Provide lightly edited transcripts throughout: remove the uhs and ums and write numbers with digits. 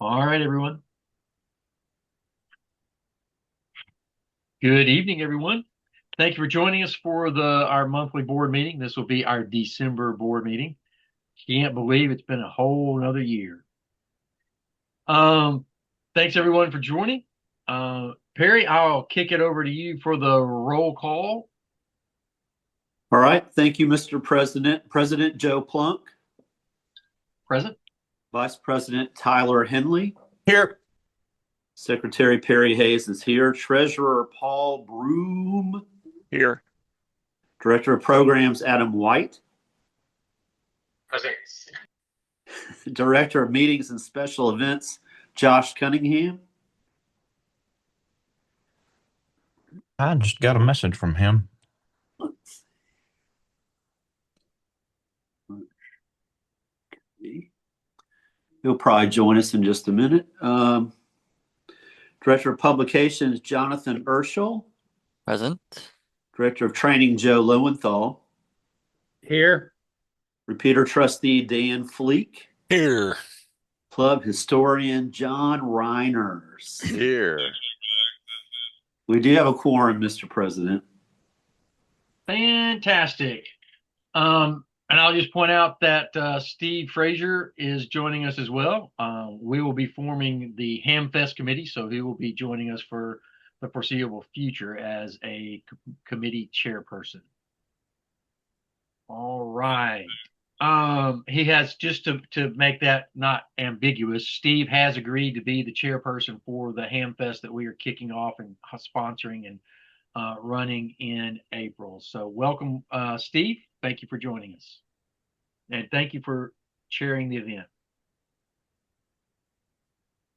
All right, everyone. Good evening, everyone. Thank you for joining us for our monthly board meeting. This will be our December board meeting. Can't believe it's been a whole another year. Thanks everyone for joining. Perry, I'll kick it over to you for the roll call. All right. Thank you, Mr. President. President Joe Plunk. Present. Vice President Tyler Henley. Here. Secretary Perry Hayes is here. Treasurer Paul Broom. Here. Director of Programs Adam White. Present. Director of Meetings and Special Events Josh Cunningham. I just got a message from him. He'll probably join us in just a minute. Director of Publications Jonathan Urschel. Present. Director of Training Joe Lowenthal. Here. Repeater Trustee Dan Fleek. Here. Club Historian John Reiners. Here. We do have a quorum, Mr. President. Fantastic. And I'll just point out that Steve Frazier is joining us as well. We will be forming the Hamfest committee, so he will be joining us for the foreseeable future as a committee chairperson. All right. He has, just to make that not ambiguous, Steve has agreed to be the chairperson for the Hamfest that we are kicking off and sponsoring and running in April. So welcome, Steve. Thank you for joining us. And thank you for chairing the event.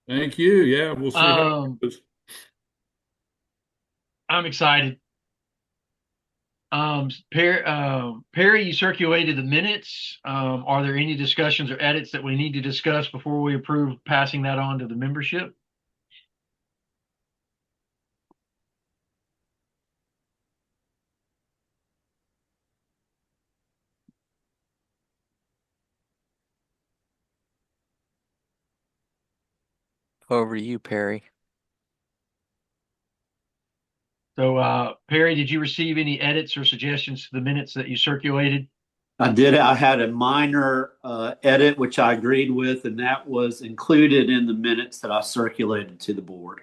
Thank you. Yeah, we'll see how it goes. I'm excited. Perry, you circulated the minutes. Are there any discussions or edits that we need to discuss before we approve passing that on to the membership? Over to you, Perry. So, Perry, did you receive any edits or suggestions to the minutes that you circulated? I did. I had a minor edit, which I agreed with, and that was included in the minutes that I circulated to the board.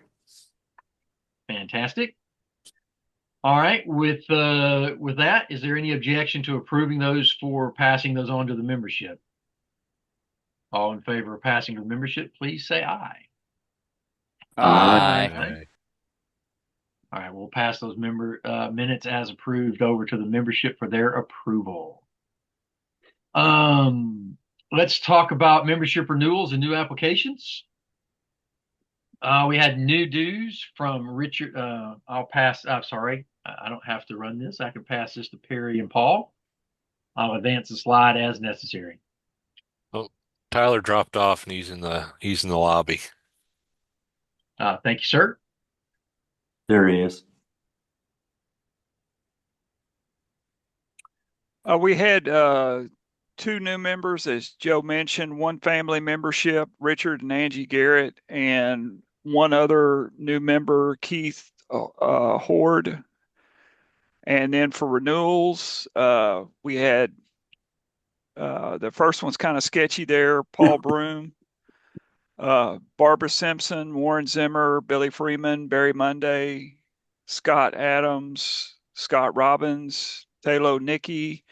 Fantastic. All right. With that, is there any objection to approving those for passing those on to the membership? All in favor of passing to the membership, please say aye. Aye. All right, we'll pass those minutes as approved over to the membership for their approval. Let's talk about membership renewals and new applications. We had new dues from Richard. I'm sorry, I don't have to run this. I can pass this to Perry and Paul. I'll advance the slide as necessary. Oh, Tyler dropped off and he's in the lobby. Thank you, sir. There he is. We had two new members, as Joe mentioned, one family membership, Richard and Angie Garrett, and one other new member, Keith Horde. And then for renewals, we had the first one's kind of sketchy there, Paul Broom, Barbara Simpson, Warren Zimmer, Billy Freeman, Barry Monday, Scott Adams, Scott Robbins, Taylor Nicky,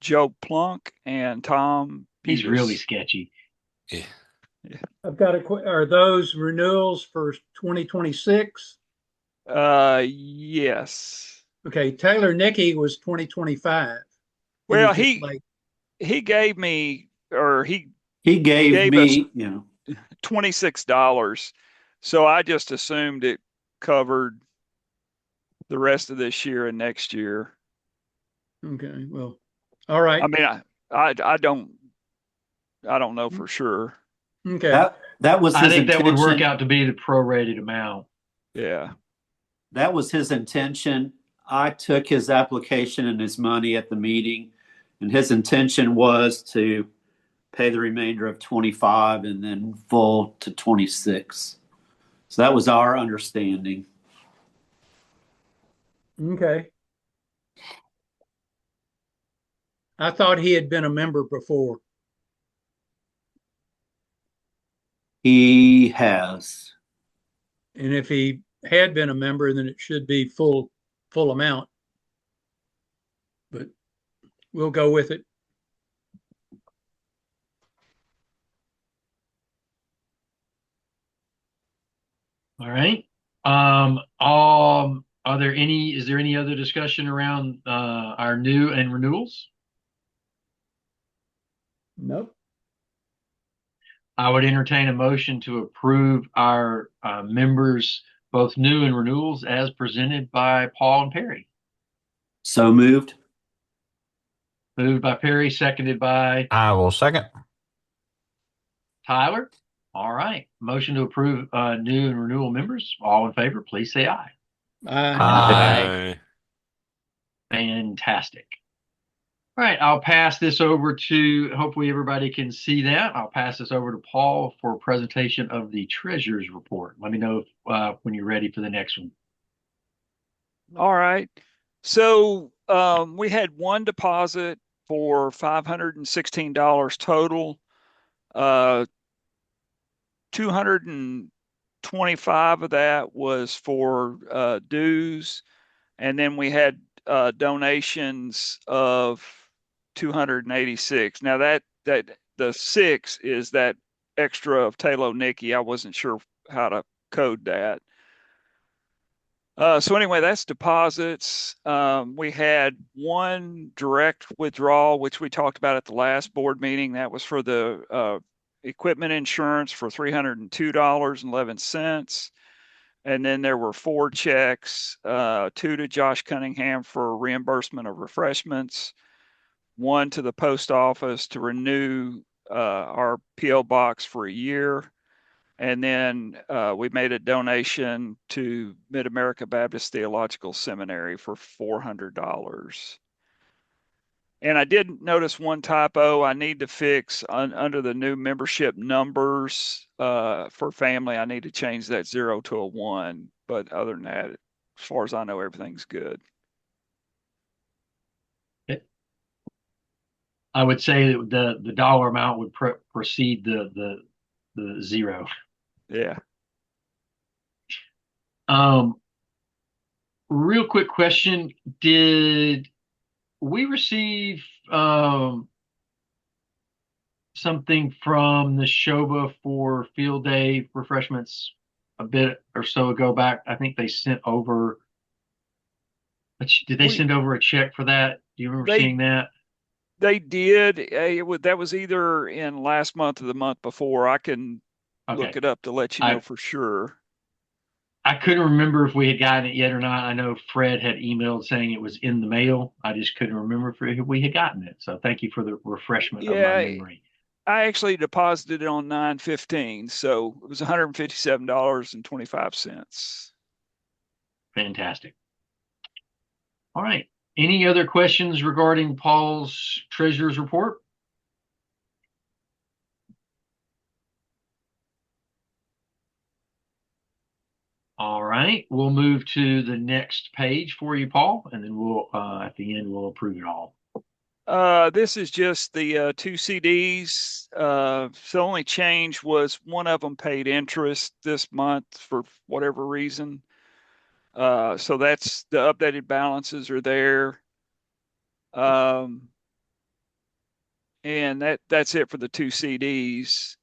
Joe Plunk, and Tom Peters. He's really sketchy. Yeah. I've got are those renewals for 2026? Yes. Okay, Taylor Nicky was 2025. Well, he gave me, or he gave me, $26. So I just assumed it covered the rest of this year and next year. Okay, well, all right. I mean, I don't know for sure. Okay. That was his intention. That would work out to be the prorated amount. Yeah. That was his intention. I took his application and his money at the meeting, and his intention was to pay the remainder of 25 and then full to 26. So that was our understanding. Okay. I thought he had been a member before. He has. And if he had been a member, then it should be full amount. But we'll go with it. All right. Is there any other discussion around our new and renewals? Nope. I would entertain a motion to approve our members, both new and renewals, as presented by Paul and Perry. So moved. Moved by Perry, seconded by I will second. Tyler. All right. Motion to approve new and renewal members. All in favor, please say aye. Aye. Fantastic. All right, I'll pass this over to, hopefully everybody can see that. I'll pass this over to Paul for a presentation of the treasurer's report. Let me know if, when you're ready for the next one. All right. So we had one deposit for $516 total. 225 of that was for dues, and then we had donations of 286. Now that the 6 is that extra of Talo Nikki. I wasn't sure how to code that. So anyway, that's deposits. We had one direct withdrawal, which we talked about at the last board meeting. That was for the equipment insurance for $302.11. And then there were 4 checks, 2 to Josh Cunningham for reimbursement of refreshments, 1 to the post office to renew our PO box for a year. And then we made a donation to Mid-America Baptist Theological Seminary for $400. And I did notice one typo I need to fix under the new membership numbers for family. I need to change that 0 to a 1. But other than that, as far as I know, everything's good. I would say that the dollar amount would precede the 0. Yeah. Real quick question. Did we receive something from the Shoba for field day refreshments a bit or so ago back? I think they sent over. Did they send over a check for that? Do you remember seeing that? They did. That was either in last month or the month before. I can look it up to let you know for sure. I couldn't remember if we had gotten it yet or not. I know Fred had emailed saying it was in the mail. I just couldn't remember if we had gotten it. So thank you for the refreshment of my memory. I actually deposited it on 9/15, so it was $157.25. Fantastic. All right. Any other questions regarding Paul's treasurer's report? All right, we'll move to the next page for you, Paul, and then we'll at the end we'll approve it all. This is just the 2 CDs. So the only change was one of them paid interest this month for whatever reason. So that's the updated balances are there. And that's it for the 2 CDs.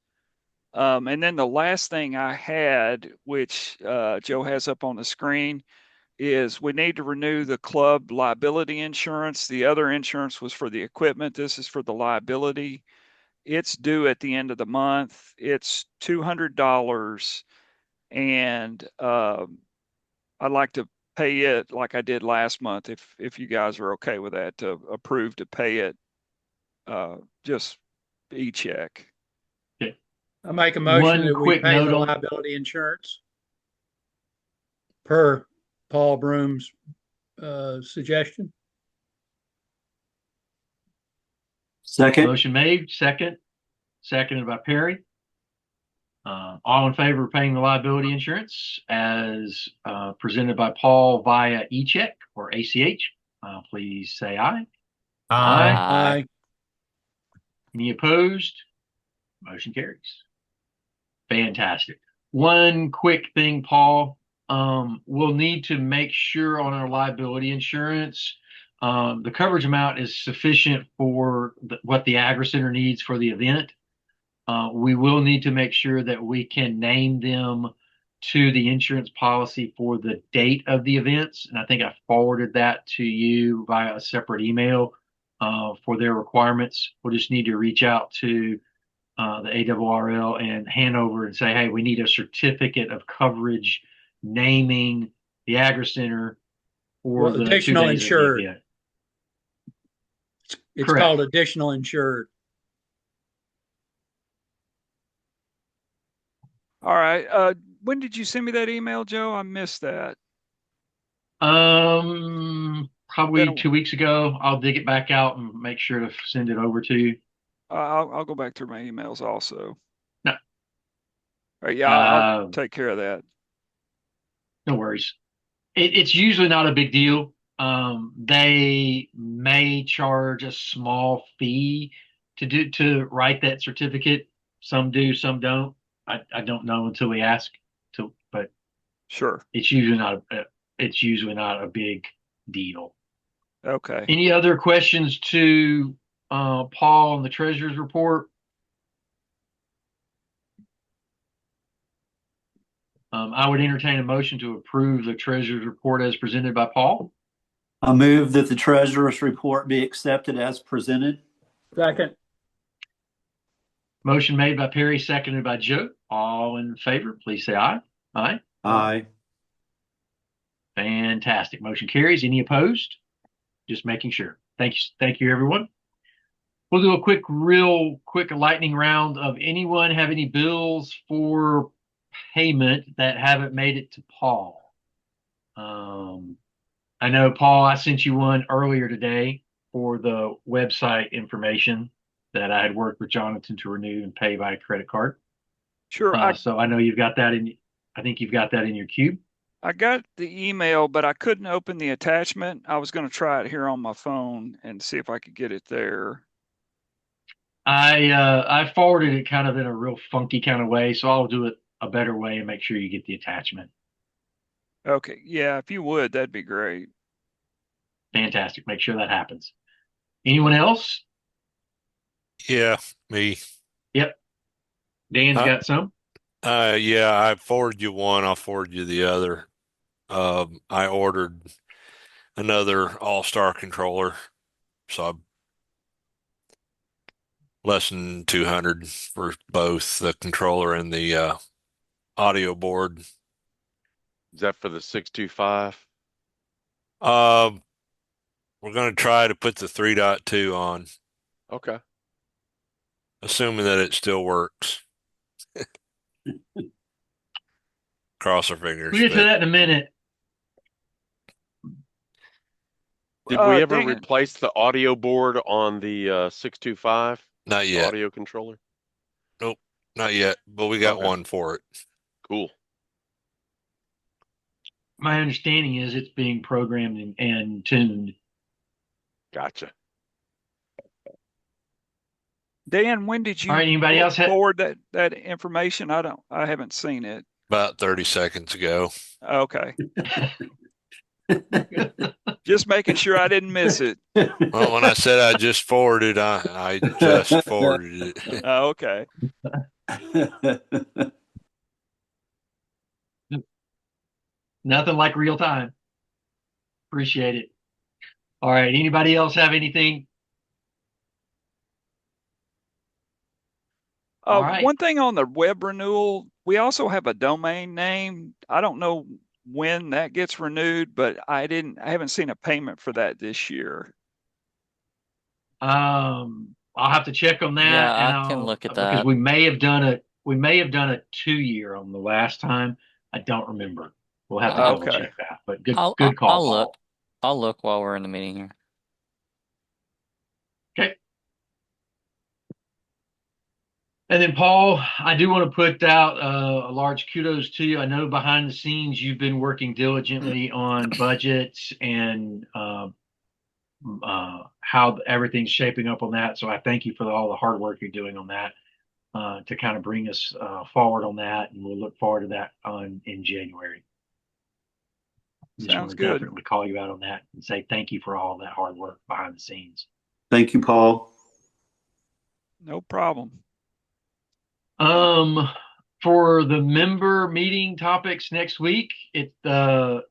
And then the last thing I had, which Joe has up on the screen, is we need to renew the club liability insurance. The other insurance was for the equipment. This is for the liability. It's due at the end of the month. It's $200. And I'd like to pay it like I did last month, if you guys are okay with that, to approve to pay it just e-check. Okay. I make a motion that we pay the on liability insurance per Paul Broom's suggestion. Second. Motion made, second. seconded by Perry. All in favor of paying the liability insurance as presented by Paul via e-check or ACH, please say aye. Aye. Aye. Any opposed? Motion carries. Fantastic. One quick thing, Paul. We'll need to make sure on our liability insurance, the coverage amount is sufficient for what the Agri Center needs for the event. We will need to make sure that we can name them to the insurance policy for the date of the events. And I think I forwarded that to you via a separate email for their requirements. We'll just need to reach out to the ARRL and Hanover and say, hey, we need a certificate of coverage naming the Agri Center for the 2 additional days insured. of the event. It's Correct. called additional insured. All right. When did you send me that email, Joe? I missed that. Probably 2 weeks ago. I'll dig it back out and make sure to send it over to you. I'll go back through my emails also. No. All right, yeah, I'll take care of that. No worries. It's usually not a big deal. They may charge a small fee to write that certificate. Some do, some don't. I don't know until we ask. But sure, it's usually not a big deal. Okay. Any other questions to Paul on the treasurer's report? I would entertain a motion to approve the treasurer's report as presented by Paul. I move that the treasurer's report be accepted as presented. Second. Motion made by Perry, seconded by Joe. All in favor, please say aye. Aye. Aye. Fantastic. Motion carries. Any opposed? Just making sure. Thank you, everyone. We'll do a real quick lightning round of anyone have any bills for payment that haven't made it to Paul. I know, Paul, I sent you one earlier today for the website information that I had worked with Jonathan to renew and pay by credit card. Sure. So I know you've got that I think you've got that in your queue. I got the email, but I couldn't open the attachment. I was going to try it here on my phone and see if I could get it there. I forwarded it kind of in a real funky kind of way, so I'll do it a better way and make sure you get the attachment. Okay. Yeah, if you would, that'd be great. Fantastic. Make sure that happens. Anyone else? Yeah, me. Yep. Dan's got some. Yeah, I forwarded you one. I'll forward you the other. I ordered another all-star controller, so I'm less than 200 for both the controller and the audio board. Is that for the 625? We're going to try to put the 3.2 on, Okay. assuming that it still works. Cross our fingers. We'll get to that in a minute. Did we ever dang it. replace the audio board on the 625 Not yet. audio controller? Nope, not yet, but we got Okay. one for it. Cool. My understanding is it's being programmed and tuned. Gotcha. Dan, when did you All right, anybody else forward that information? I haven't seen it. About 30 seconds ago. Okay. Just making sure I didn't miss it. Well, when I said I just forwarded, I just forwarded it. Oh, okay. Nothing like real time. Appreciate it. All right. Anybody else have anything? All right. One thing on the web renewal, we also have a domain name. I don't know when that gets renewed, but I haven't seen a payment for that this year. I'll have to check on that. Yeah, and I can look at because that. we may have done a 2-year on the last time. I don't remember. We'll have to double Okay. check that. But good I'll call. I'll look. Paul. I'll look while we're in the meeting here. Okay. And then Paul, I do want to put out a large kudos to you. I know behind the scenes you've been working diligently on budgets and how everything's shaping up on that. So I thank you for all the hard work you're doing on that to kind of bring us forward on that, and we'll look forward to that in January. Just want Sounds to good. definitely call you out on that and say thank you for all that hard work behind the scenes. Thank you, Paul. No problem. For the member meeting topics next week, we do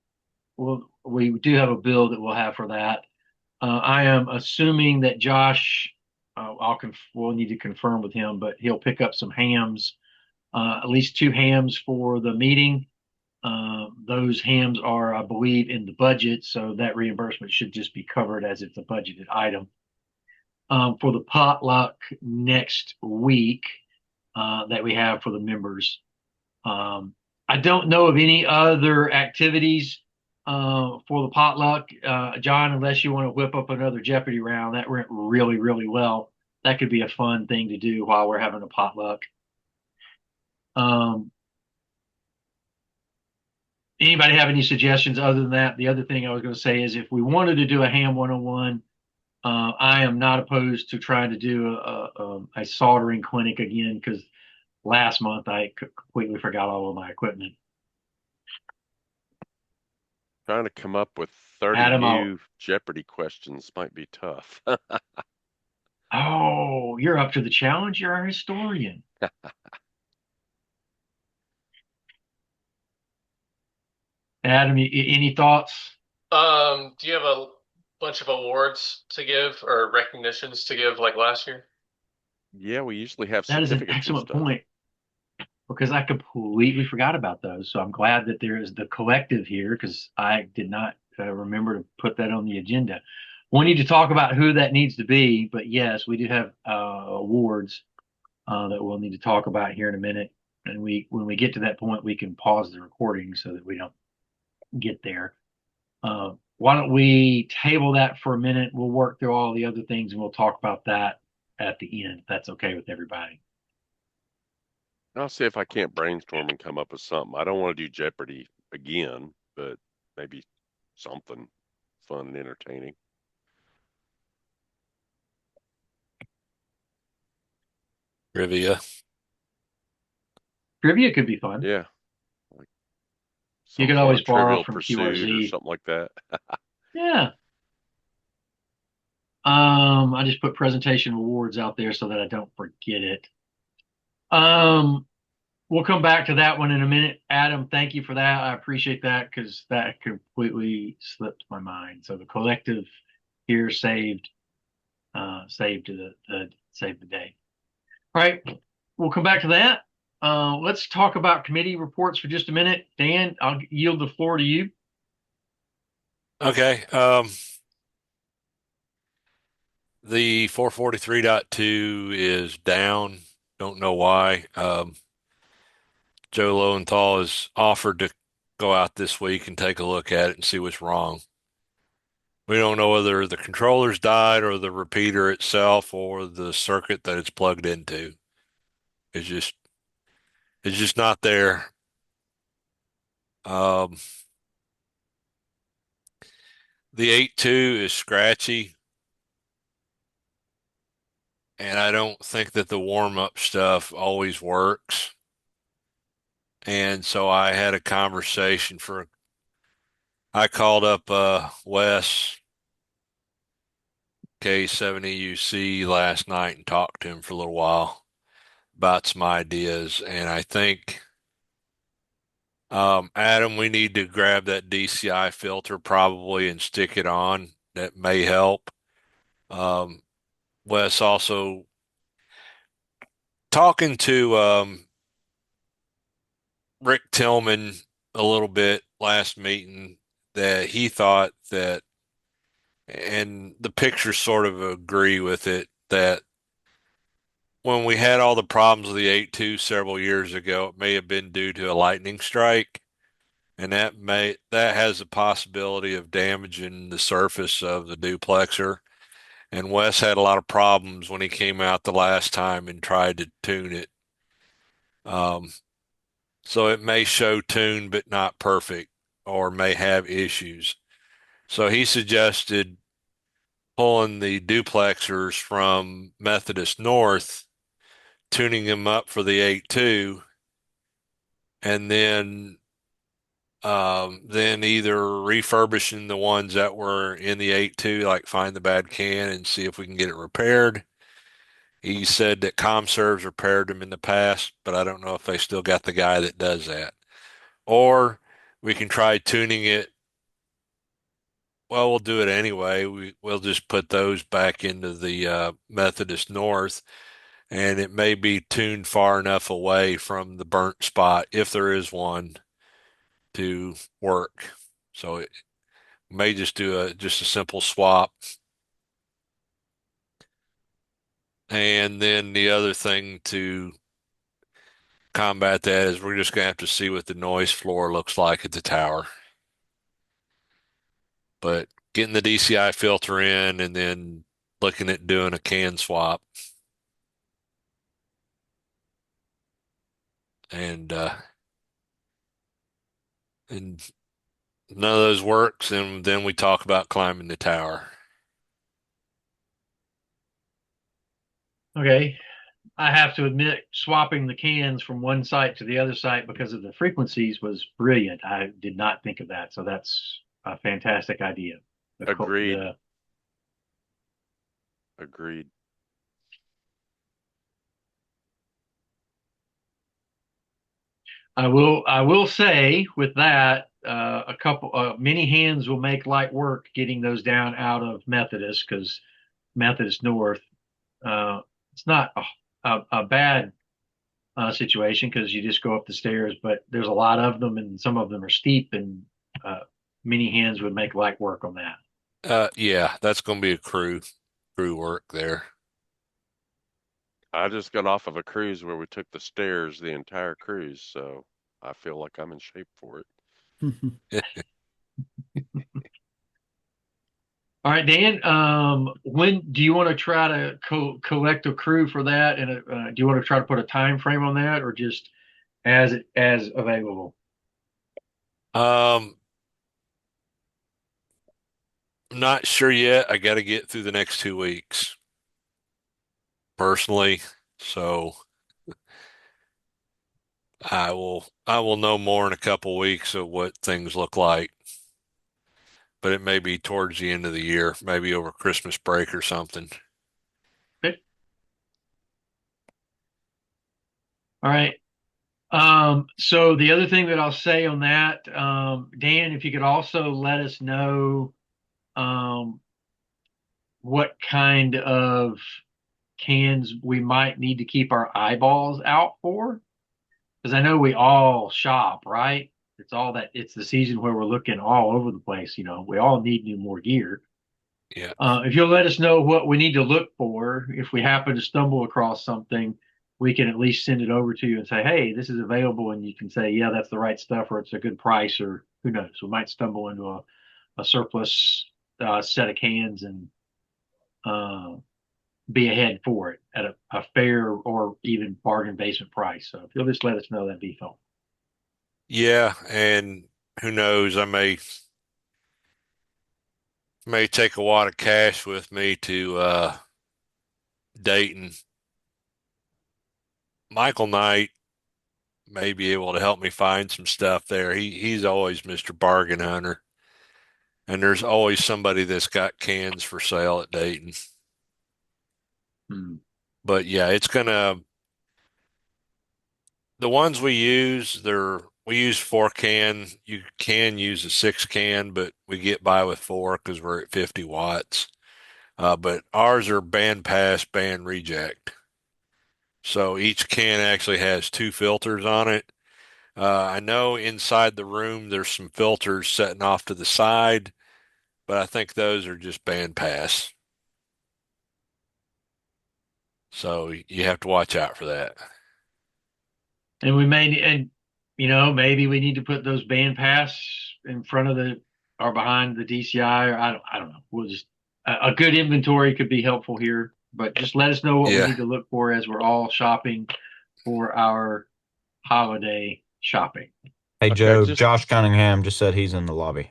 have a bill that we'll have for that. I am assuming that Josh, we'll need to confirm with him, but he'll pick up some hams, at least 2 hams for the meeting. Those hams are, I believe, in the budget, so that reimbursement should just be covered as it's a budgeted item. For the potluck next week that we have for the members, I don't know of any other activities for the potluck, John, unless you want to whip up another Jeopardy round. That went really, really well. That could be a fun thing to do while we're having a potluck. Anybody have any suggestions other than that? The other thing I was going to say is if we wanted to do a ham 101, I am not opposed to trying to do a soldering clinic again, because last month I completely forgot all of my equipment. Trying to come up with 30 Adam, new Jeopardy questions might be tough. Oh, you're up to the challenge. You're our historian. Adam, any thoughts? Do you have a bunch of awards to give or recognitions to give like last year? Yeah, we usually have That is an certificates and excellent stuff. point, because I completely forgot about those. So I'm glad that there is the collective here, because I did not remember to put that on the agenda. We need to talk about who that needs to be, but yes, we do have awards that we'll need to talk about here in a minute. And when we get to that point, we can pause the recording so that we don't get there. Why don't we table that for a minute? We'll work through all the other things and we'll talk about that at the end, if that's okay with everybody. I'll see if I can't brainstorm and come up with something. I don't want to do Jeopardy again, but maybe something fun and entertaining. Trivia. Trivia could be fun. Yeah. Like You could some always fun borrow Trivial from Pursuit or QRZ. something like that. Yeah. I just put presentation awards out there so that I don't forget it. We'll come back to that one in a minute. Adam, thank you for that. I appreciate that, because that completely slipped my mind. So the collective here saved the day. All right, we'll come back to that. Let's talk about committee reports for just a minute. Dan, I'll yield the floor to you. Okay. The 443.2 is down. Don't know why. Joe Lowenthal has offered to go out this week and take a look at it and see what's wrong. We don't know whether the controller's died or the repeater itself or the circuit that it's plugged into. It's just not there. The 8.2 is scratchy, and I don't think that the warm-up stuff always works. And so I had a conversation I called up Wes K7EUC last night and talked to him for a little while about some ideas. And I think, Adam, we need to grab that DCI filter probably and stick it on. That may help. Wes also talking to Rick Tillman a little bit last meeting, that he thought that, and the pictures sort of agree with it, that when we had all the problems with the 8.2 several years ago, it may have been due to a lightning strike, and that has a possibility of damaging the surface of the duplexer. And Wes had a lot of problems when he came out the last time and tried to tune it Um, so it may show tuned but not perfect, or may have issues. So he suggested pulling the duplexers from Methodist North, tuning them up for the 8.2, and then either refurbishing the ones that were in the 8.2, like find the bad can and see if we can get it repaired. He said that ComServe's repaired them in the past, but I don't know if they still got the guy that does that. Or we can try tuning it. Well, we'll do it anyway. We'll just put those back into the Methodist North, and it may be tuned far enough away from the burnt spot, if there is one, to work. So it may just do just a simple swap. And then the other thing to combat that is we're just gonna have to see what the noise floor looks like at the tower. But getting the DCI filter in and then looking at doing a can swap. And and none of those works, and then we talk about climbing the tower. Okay. I have to admit, swapping the cans from one site to the other site because of the frequencies was brilliant. I did not think of that. So that's a fantastic idea. Agreed. The- Agreed. I will say with that, many hands will make light work getting those down out of Methodist, because Methodist North, it's not a bad situation because you just go up the stairs, but there's a lot of them and some of them are steep, and many hands would make light work on that. Yeah, that's going to be a crew work there. I just got off of a cruise where we took the stairs the entire cruise, so I feel like I'm in shape for it. All right, Dan. When do you want to try to collect a crew for that? And do you want to try to put a time frame on that, or just as available? I'm not sure yet. I got to get through the next 2 weeks personally, so I will know more in a couple weeks of what things look like. But it may be towards the end of the year, maybe over Christmas break or something. Okay. All right. So the other thing that I'll say on that, Dan, if you could also let us know um, what kind of cans we might need to keep our eyeballs out for, because I know we all shop, right? It's the season where we're looking all over the place. We all need more gear. Yeah. If you'll let us know what we need to look for, if we happen to stumble across something, we can at least send it over to you and say, hey, this is available. And you can say, yeah, that's the right stuff, or it's a good price, or who knows. We might stumble into a surplus set of cans and uh, be ahead for it at a fair or even bargain basement price. So if you'll just let us know, that'd be fun. Yeah, and who knows, I may take a wad of cash with me to Dayton. Michael Knight may be able to help me find some stuff there. He's always Mr. Bargain Hunter. And there's always somebody that's got cans for sale at Dayton. Hmm. But yeah, the ones we use 4 can. You can use a 6 can, but we get by with 4 because we're at 50 watts. But ours are band pass, band reject. So each can actually has 2 filters on it. I know inside the room there's some filters setting off to the side, but I think those are just band pass. So you have to watch out for that. And maybe we need to put those band pass in front of or behind the DCI, or I don't know. We'll just a good inventory could be helpful here, but just let us know what we Yeah. need to look for as we're all shopping for our holiday shopping. Hey, Okay, Joe, just Josh Cunningham just said he's in the lobby.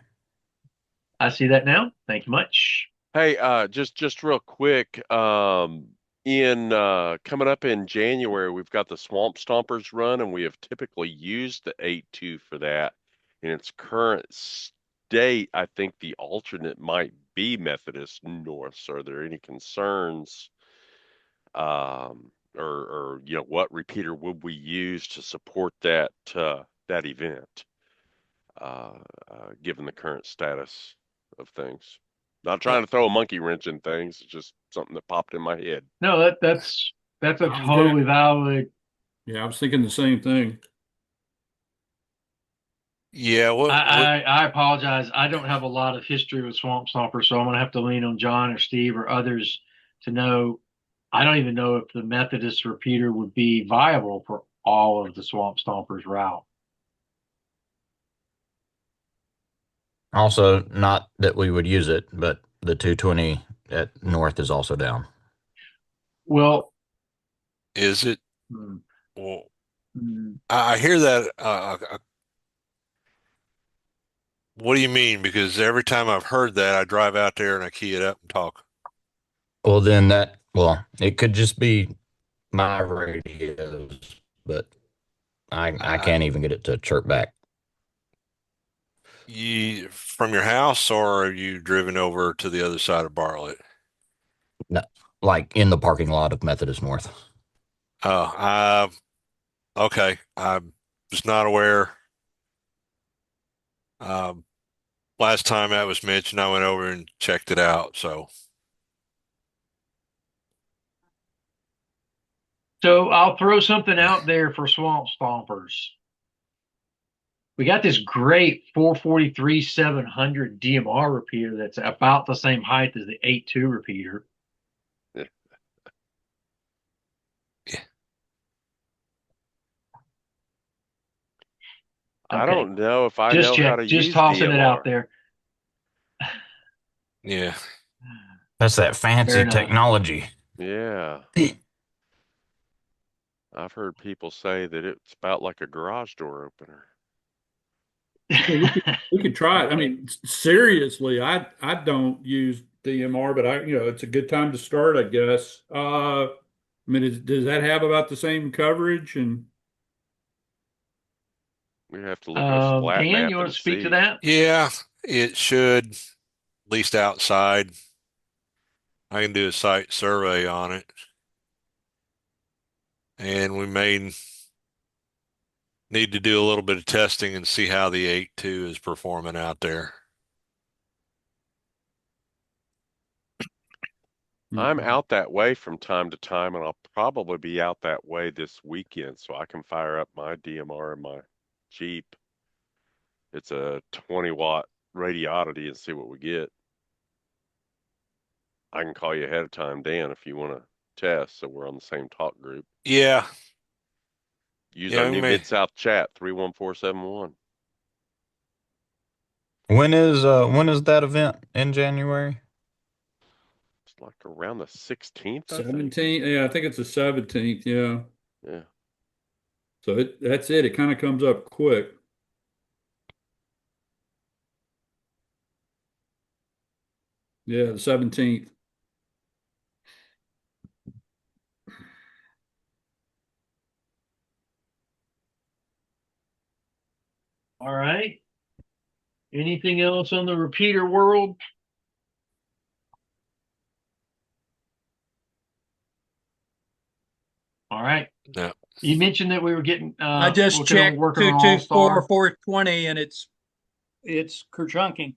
I see that now. Thank you much. hey, just real quick, in coming up in January, we've got the Swamp Stompers run, and we have typically used the 8-2 for that. In its current state, I think the alternate might be Methodist North. So are there any concerns, or what repeater would we use to support that event, given the current status of things? Not trying to throw a monkey wrench in things. It's just something that popped in my head. No, that's a I was gonna- totally valid. Yeah, I was thinking the same thing. Yeah, I apologize. I don't have a lot of history with Swamp Stomper, so I'm gonna have to lean on John or Steve or others to know. I don't even know if the Methodist repeater would be viable for all of the Swamp Stompers route. Also, not that we would use it, but the 220 at North is also down. Well, is it? hmm, Well, hmm. I hear that. What do you mean? Because every time I've heard that, I drive out there and I key it up and talk. Well, it could just be my radios, but I I, can't even get it to chirp back. you from your house, or are you driven over to the other side of Bartlett? No, like in the parking lot of Methodist North. Oh, okay. I'm just not aware. Um, last time that was mentioned, I went over and checked it out. So, So I'll throw something out there for Swamp Stompers. We got this great 443 700 DMR repeater that's about the same height as the 8.2 repeater. yeah. I Okay, don't know if I know how to just use tossing it out DMR. there. Yeah. That's that Fair fancy enough. technology. Yeah. I've heard people say that it's about like a garage door opener. We could try it. I mean, seriously, I don't use DMR, but it's a good time to start, I guess. I mean, does that have about the same coverage? And We have to look at a splat Dan, map you want and to speak to see. that? Yeah, it should, at least outside. I can do a site survey on it. And we may need to do a little bit of testing and see how the 8.2 is performing out there. I'm out that way from time to time, and I'll probably be out that way this weekend, so I can fire up my DMR in my Jeep. It's a 20-watt radiodity and see what we get. I can call you ahead of time, Dan, if you want to test, so we're on the same talk group. Yeah. Use Yeah, our we new may. Mid-South chat, 31471. When is that event in January? It's like around the 16th, I think. 17th, yeah, I think it's the 17th, yeah. Yeah. So that's it. It kind of comes up quick. Yeah, the 17th. All right. Anything else on the repeater world? All right. No. You mentioned that we were getting I just checked working on 224 All-Star. 420 and it's kerchunking.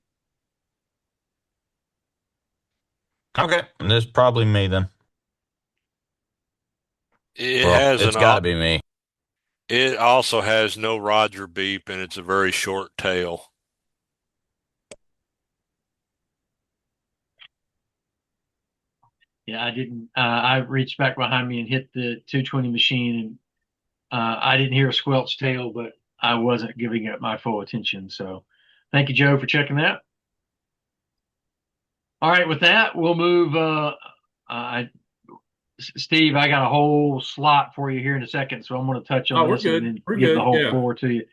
Okay, this is probably me then. It Well, has it's an got to be me. It also has no Roger beep, and it's a very short tail. Yeah, I didn't. I reached back behind me and hit the 220 machine, and I didn't hear a squelch tail, but I wasn't giving it my full attention. So, thank you, Joe, for checking that. All right, with that, we'll move. Steve, I got a whole slot for you here in a second, so I'm going to touch on Oh, we're this and good. then We're give the good. whole Yeah. floor to you.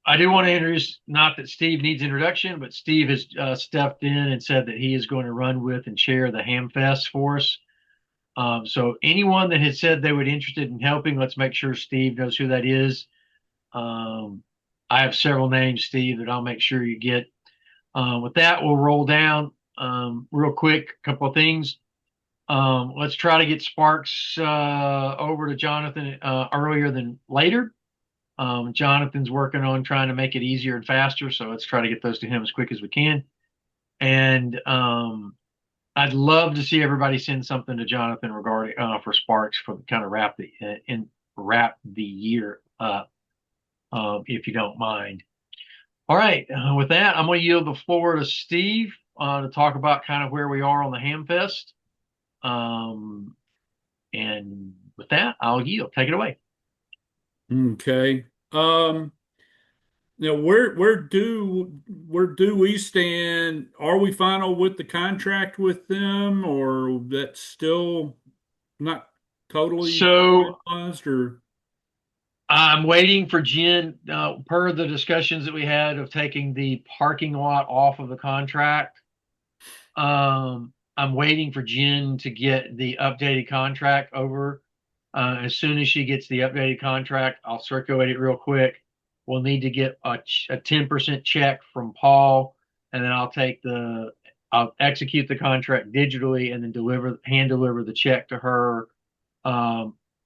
I do want to introduce, not that Steve needs introduction, but Steve has stepped in and said that he is going to run with and chair the Ham Fest for us. So anyone that has said they would be interested in helping, let's make sure Steve knows who that is. I have several names, Steve, that I'll make sure you get. With that, we'll roll down real quick. A couple of things. Let's try to get Sparks over to Jonathan earlier than later. Jonathan's working on trying to make it easier and faster, so let's try to get those to him as quick as we can. And I'd love to see everybody send something to Jonathan regarding for Sparks for kind of wrap the year up, if you don't mind. All right, with that, I'm going to yield the floor to Steve to talk about kind of where we are on the Hamfest. And with that, I'll yield. Take it away. Okay. Now where do we stand? Are we final with the contract with them, or that's still not totally So finalized? Or I'm waiting for Jen, per the discussions that we had of taking the parking lot off of the contract. I'm waiting for Jen to get the updated contract over. As soon as she gets the updated contract, I'll circulate it real quick. We'll need to get a 10% check from Paul, and then I'll execute the contract digitally and then hand deliver the check to her.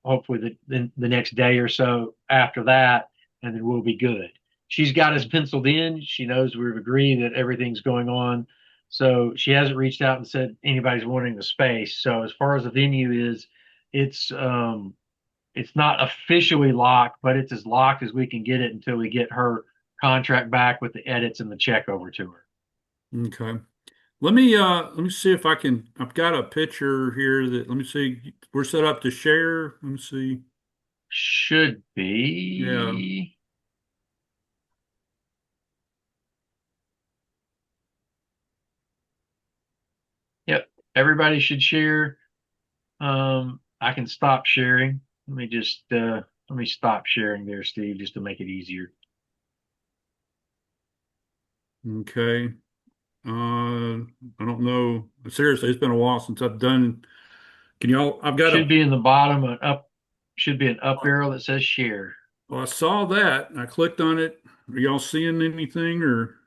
Hopefully the next day or so after that, and then we'll be good. She's got us penciled in. She knows we've agreed that everything's going on. So she hasn't reached out and said anybody's wanting the space. So as far as the venue is, it's not officially locked, but it's as locked as we can get it until we get her contract back with the edits and the check over to her. okay. Let me see if I can. I've got a picture here that let me see. We're set up to share. Let me see. Should Yeah. be. Yep. Everybody should share. I can stop sharing. Let me stop sharing there, Steve, just to make it easier. Okay. I don't know. Seriously, it's been a while since I've done. Can y'all? I've got Should a. be in the bottom and up. Should be an up arrow that says share. Well, I saw that. I clicked on it. Are y'all seeing anything or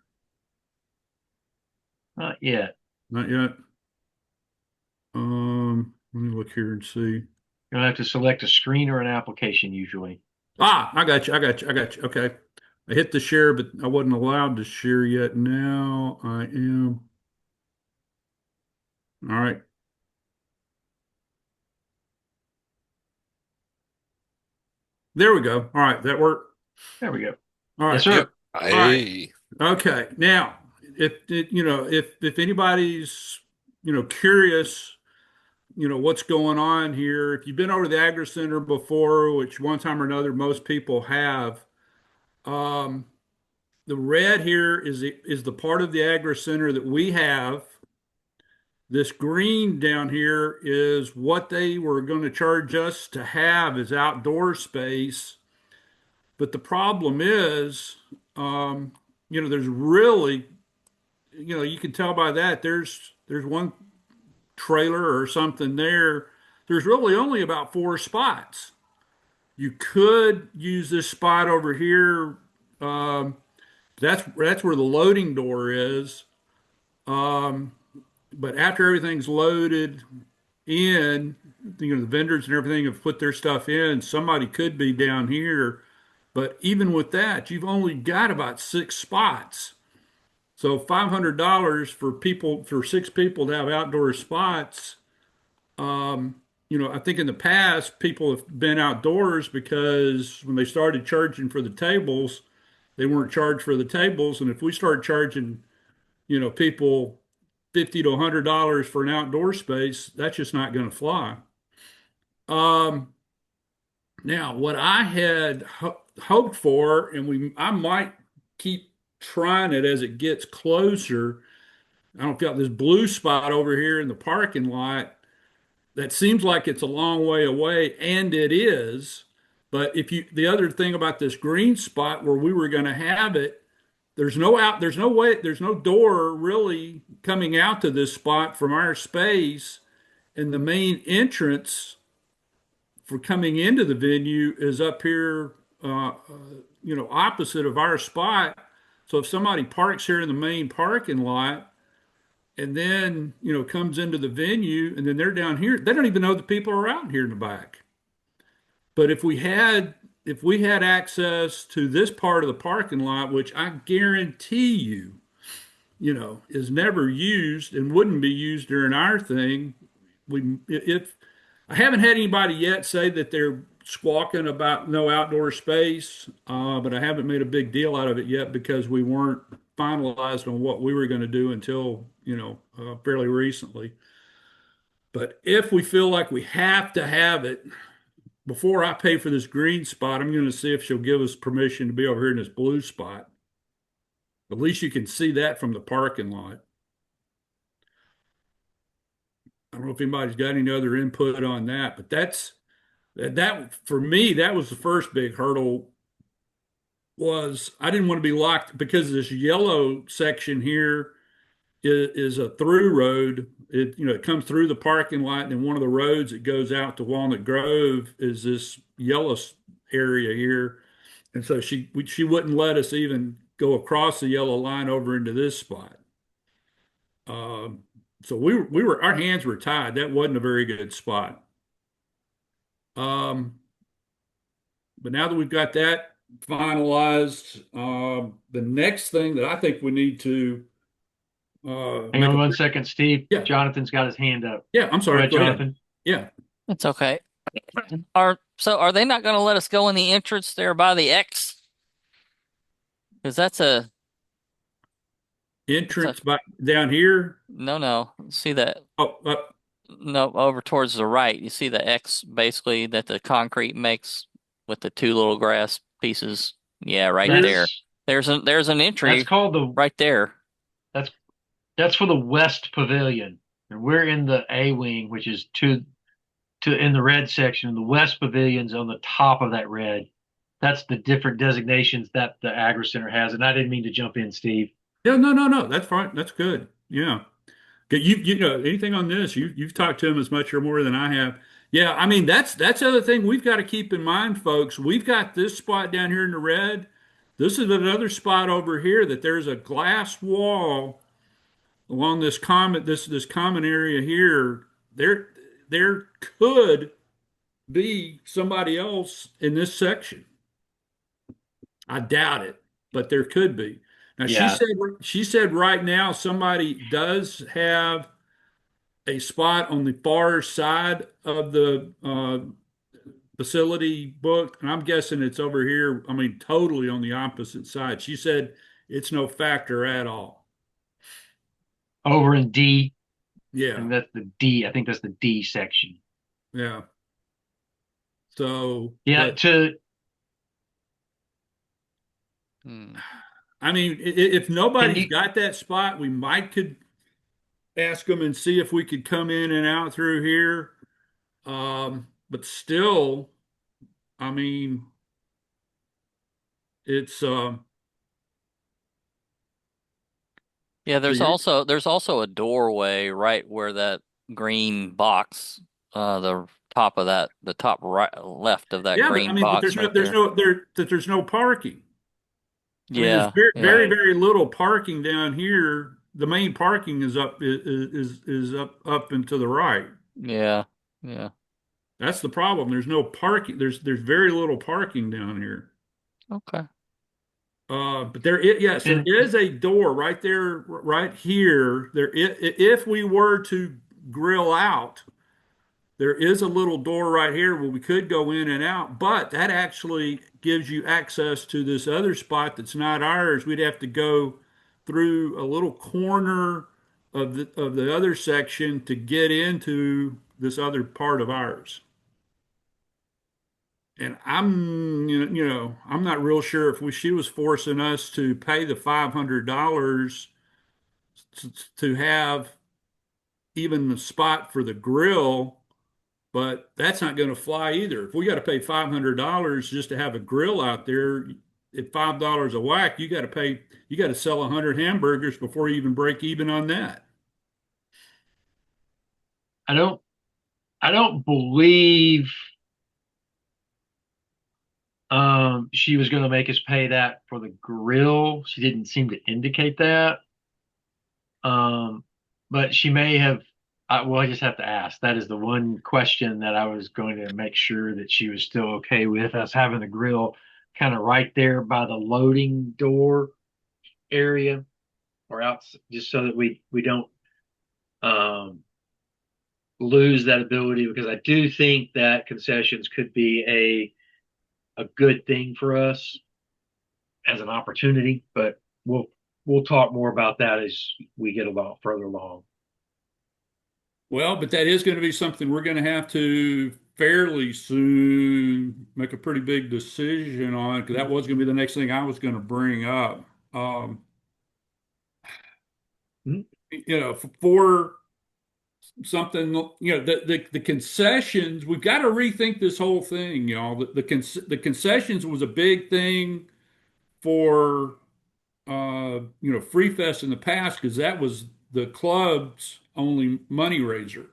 Not yet. not yet? Let me look here and see. You'll have to select a screen or an application usually. I got you. I got you. I got you. Okay. I hit the share, but I wasn't allowed to share yet. Now I am. All right. There we go. All right. That worked. There we go. All right. Yes, sir. Yep. All right. Hey, Okay. Now, if anybody's curious, what's going on here. If you've been over to the Agri Center before, which one time or another most people have, um, the red here is the part of the Agri Center that we have. This green down here is what they were going to charge us to have as outdoor space. But the problem is, there's really, you can tell by that there's one trailer or something there. There's really only about 4 spots. You could use this spot over here. That's where the loading door is. But after everything's loaded in, the vendors and everything have put their stuff in. Somebody could be down here, but even with that, you've only got about 6 spots. So $500 for 6 people to have outdoor spots. I think in the past people have been outdoors because when they started charging for the tables, they weren't charged for the tables, and if we start charging, people $50 to $100 for an outdoor space, that's just not going to fly. Um, Now, what I had hoped for, and I might keep trying it as it gets closer. I don't got this blue spot over here in the parking lot. that seems like it's a long way away, and it is. But the other thing about this green spot where we were going to have it, there's no way, there's no door really coming out to this spot from our space, and the main entrance for coming into the venue is up here, opposite of our spot. So if somebody parks here in the main parking lot and then, comes into the venue and then they're down here, they don't even know the people are out here in the back. But if we had access to this part of the parking lot, which I guarantee you, is never used and wouldn't be used during our thing, if I haven't had anybody yet say that they're squawking about no outdoor space, but I haven't made a big deal out of it yet because we weren't finalized on what we were going to do until, fairly recently. But if we feel like we have to have it, before I pay for this green spot, I'm going to see if she'll give us permission to be over here in this blue spot. At least you can see that from the parking lot. I don't know if anybody's got any other input on that, but that for me, that was the first big hurdle. Was I didn't want to be locked because this yellow section here is a through road. It comes through the parking lot, and one of the roads that goes out to Walnut Grove is this yellow area here, and so she wouldn't let us even go across the yellow line over into this spot. So our hands were tied. That wasn't a very good spot. But now that we've got that finalized, the next thing that I think we need to Hang on 1 second, Steve. Yeah. Jonathan's got his hand up. Yeah, I'm sorry. Go ahead, Jonathan. Yeah. It's okay. Are they not going to let us go in the entrance there by the X? Because that's a entrance by down here. No. See that? Oh, no, over towards the right. You see the X basically that the concrete makes with the two little grass pieces. Yeah, right there. There's an entry. That's called right there. That's for the West Pavilion, and we're in the A wing, which is to in the red section. The West Pavilion's on the top of that red. That's the different designations that the Agri Center has, and I didn't mean to jump in, Steve. Yeah, no. That's fine. That's good. Yeah. You know anything on this? You've talked to him as much or more than I have. Yeah, I mean that's the other thing we've got to keep in mind, folks. We've got this spot down here in the red. This is another spot over here that there's a glass wall along this common area here. There could be somebody else in this section. I doubt it, but there could be. Now Yeah. she said right now somebody does have a spot on the far side of the facility book, and I'm guessing it's over here. I mean, totally on the opposite side. She said it's no factor at all. Over in D. Yeah. And that's the D. I think that's the D section. Yeah. So yeah, I mean, if nobody's got that spot, we could ask them and see if we could come in and out through here. But still, I mean, it's yeah, there's also a doorway right where that green box, the top right left of that green box. But there's no parking. Yeah, I mean, there's very little parking down here. The main parking is up and to the right. Yeah. That's the problem. There's no parking. There's very little parking down here. Okay. But there is a door right there, right here. If we were to grill out, there is a little door right here where we could go in and out, but that actually gives you access to this other spot that's not ours. We'd have to go through a little corner of the other section to get into this other part of ours. And I'm not real sure if she was forcing us to pay the $500 to have even the spot for the grill. but that's not going to fly either. If we got to pay $500 just to have a grill out there, at $5 a whack, you got to sell 100 hamburgers before you even break even on that. I don't believe she was going to make us pay that for the grill. She didn't seem to indicate that. But she may have. Well, I just have to ask. That is the one question that I was going to make sure that she was still okay with us having the grill kind of right there by the loading door area, or out, just so that we don't lose that ability, because I do think that concessions could be a good thing for us as an opportunity, but we'll talk more about that as we get a lot further along. Well, but that is going to be something we're going to have to fairly soon make a pretty big decision on, because that was going to be the next thing I was going to bring up. Mhm. For something, the concessions, we've got to rethink this whole thing. The concessions was a big thing for Free Fest in the past, because that was the club's only money raiser.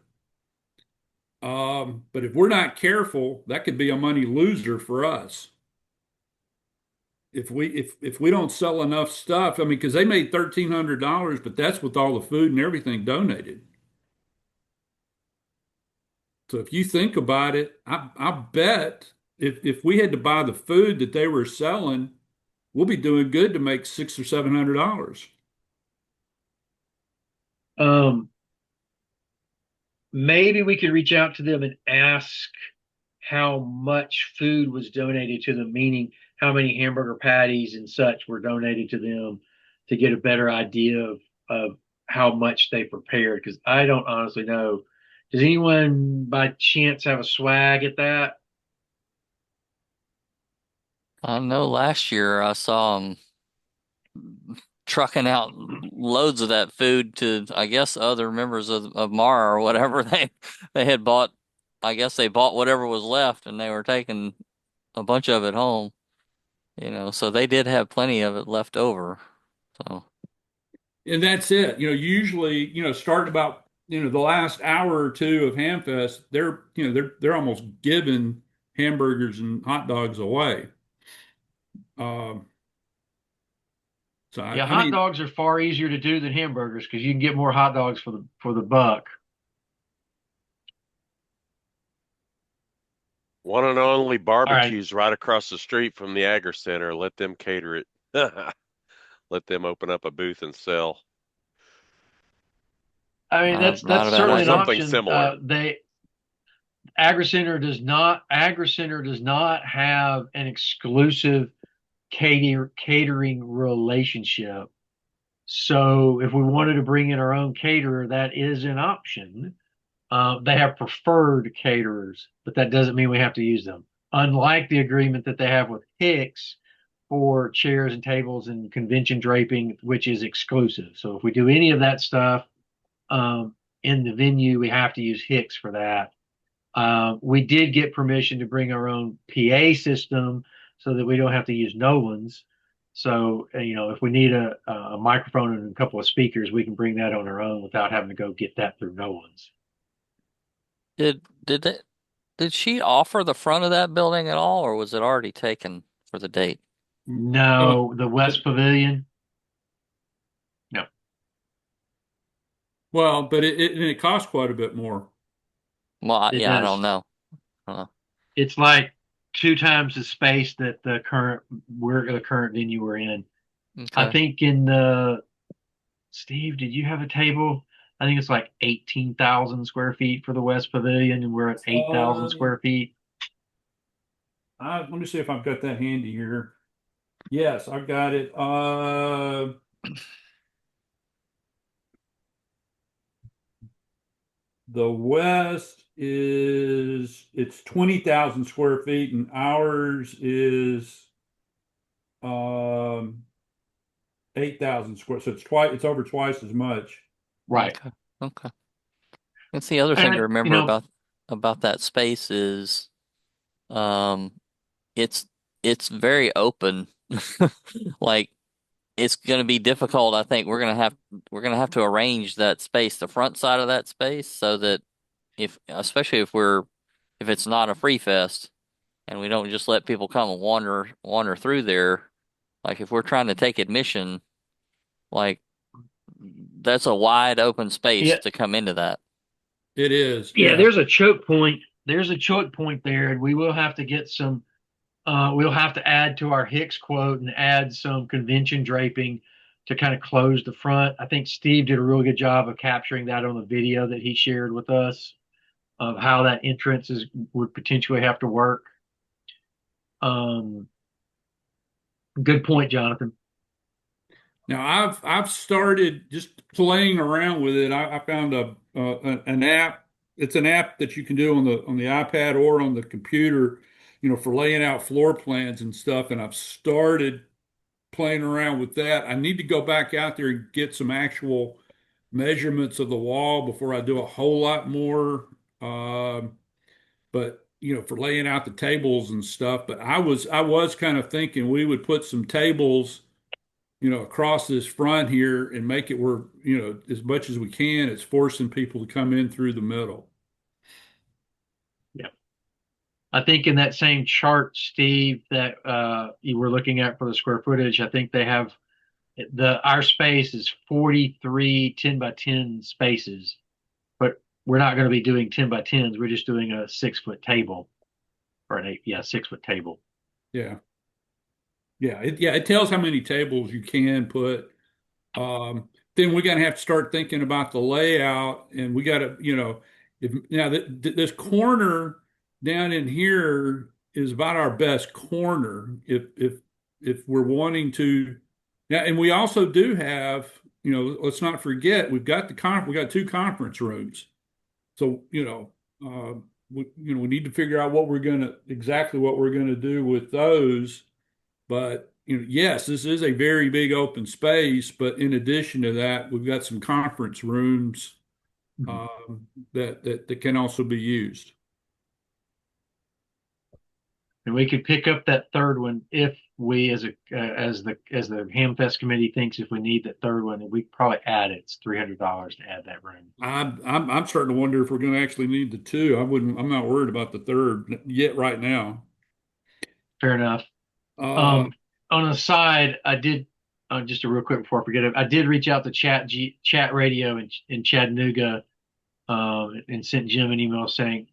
But if we're not careful, that could be a money loser for us. If we don't sell enough stuff, I mean, because they made $1,300, but that's with all the food and everything donated. So if you think about it, I bet if we had to buy the food that they were selling, we'll be doing good to make $600 or $700. Maybe we could reach out to them and ask how much food was donated to them, meaning how many hamburger patties and such were donated to them, to get a better idea of how much they prepared. Because I don't honestly know. Does anyone by chance have a swag at that? I know last year I saw them trucking out loads of that food to, I guess, other members of Mara or whatever. They had bought, I guess they bought whatever was left and they were taking a bunch of it home. So they did have plenty of it left over. So And that's it. Usually, starting about, the last hour or two of Hamfest, they're almost giving hamburgers and hot dogs away. Um, so Yeah, I hot mean, dogs are far easier to do than hamburgers, because you can get more hot dogs for the buck. One and only All right. barbecues right across the street from the Agri Center. Let them cater it. Let them open up a booth and sell. I mean, not a that's bad certainly an idea. Something option. similar. Agri Center does not have an exclusive catering relationship. So if we wanted to bring in our own caterer, that is an option. They have preferred caterers, but that doesn't mean we have to use them. Unlike the agreement that they have with Hicks for chairs and tables and convention draping, which is exclusive. So if we do any of that stuff in the venue, we have to use Hicks for that. We did get permission to bring our own PA system so that we don't have to use Nolan's. So, if we need a microphone and a couple of speakers, we can bring that on our own without having to go get that through Nolan's. Did she offer the front of that building at all, or was it already taken for the date? No, the West Pavilion. No, well, but it costs quite a bit more. Well, it yeah, I does. don't know. It's like 2 times the space that the current venue we're in. I Okay. think Steve, did you have a table? I think it's like 18,000 square feet for the West Pavilion, and we're at 8,000 square feet. Let me see if I've got that handy here. Yes, I've got it. The West it's 20,000 square feet, and ours is 8,000 square. So it's over twice as much. Right. Okay. That's the other thing to And, remember about about that space is, um, it's very open. Like it's going to be difficult. I think we're going to have to arrange that space, the front side of that space, so that especially if it's not a free fest and we don't just let people come and wander through there. Like if we're trying to take admission, like that's a wide open space Yeah. to come into that. It is. Yeah, Yeah. there's a choke point. There's a choke point there, and we will have to get some. We'll have to add to our Hicks quote and add some convention draping to kind of close the front. I think Steve did a real good job of capturing that on the video that he shared with us of how that entrance would potentially have to work. Good point, Jonathan. Now I've started just playing around with it. I found an app. It's an app that you can do on the iPad or on the computer, for laying out floor plans and stuff. And I've started playing around with that. I need to go back out there and get some actual measurements of the wall before I do a whole lot more. But for laying out the tables and stuff. But I was kind of thinking we would put some tables across this front here and make it where, as much as we can, it's forcing people to come in through the middle. Yeah. I think in that same chart, Steve, that you were looking at for the square footage, I think they have our space is 43 10 by 10 spaces, but we're not going to be doing 10 by 10s. We're just doing a 6 foot table or an 6 foot table. Yeah. Yeah. It tells how many tables you can put. Then we're going to have to start thinking about the layout, and we got to, if now this corner down in here is about our best corner if we're wanting to now, and we also do have, let's not forget we've got we got two conference rooms, so we need to figure out exactly what we're gonna do with those. But yes, this is a very big open space. But in addition to that, we've got some conference rooms that can also be used. And we could pick up that third one if we, as the Hamfest committee thinks, if we need that third one, we could probably add it. It's $300 to add that room. I'm starting to wonder if we're going to actually need the two. I'm not worried about the third yet right now. Fair enough. On the side, I did just a real quick before I forget it. I did reach out to Chat Radio in Chattanooga and sent Jim an email saying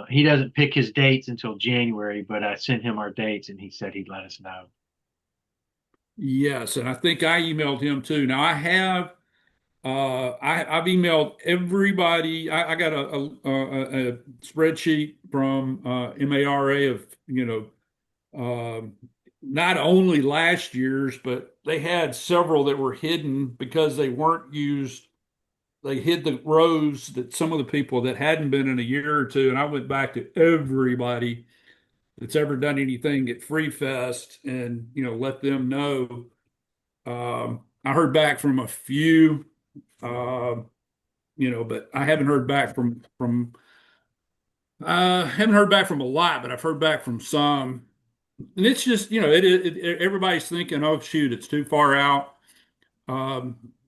he doesn't pick his dates until January, but I sent him our dates and he said he'd let us know. Yes, and I think I emailed him too. Now I've emailed everybody. I got a spreadsheet from MARA of not only last year's, but they had several that were hidden because they weren't used. They hid the rows that some of the people that hadn't been in a year or two, and I went back to everybody that's ever done anything at Free Fest and let them know. I heard back from a few, but I haven't heard back from haven't heard back from a lot, but I've heard back from some. And it's just, everybody's thinking, oh, shoot, it's too far out.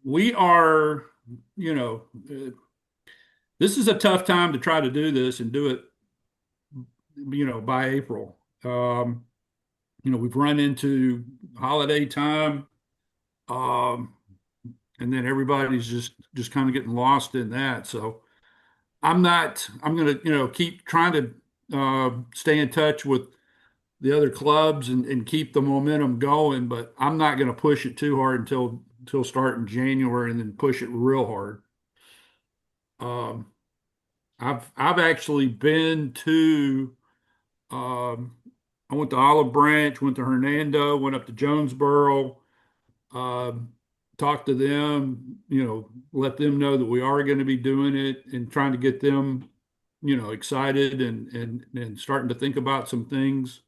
We are, this is a tough time to try to do this and do it, by April. We've run into holiday time, and then everybody's just kind of getting lost in that. So I'm going to, keep trying to stay in touch with the other clubs and keep the momentum going, but I'm not going to push it too hard until starting January and then push it real hard. I've actually been to I went to Olive Branch, went to Hernando, went up to Jonesboro, talked to them, let them know that we are going to be doing it and trying to get them, excited and starting to think about some things.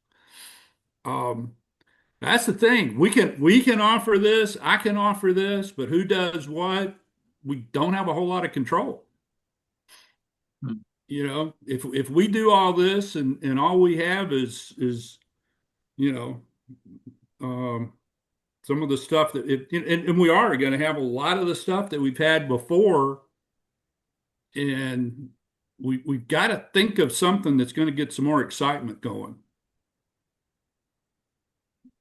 That's the thing. We can offer this. I can offer this, but who does what? We don't have a whole lot of control. if we do all this and all we have is you know um, some of the stuff that and we are going to have a lot of the stuff that we've had before, and we've got to think of something that's going to get some more excitement going.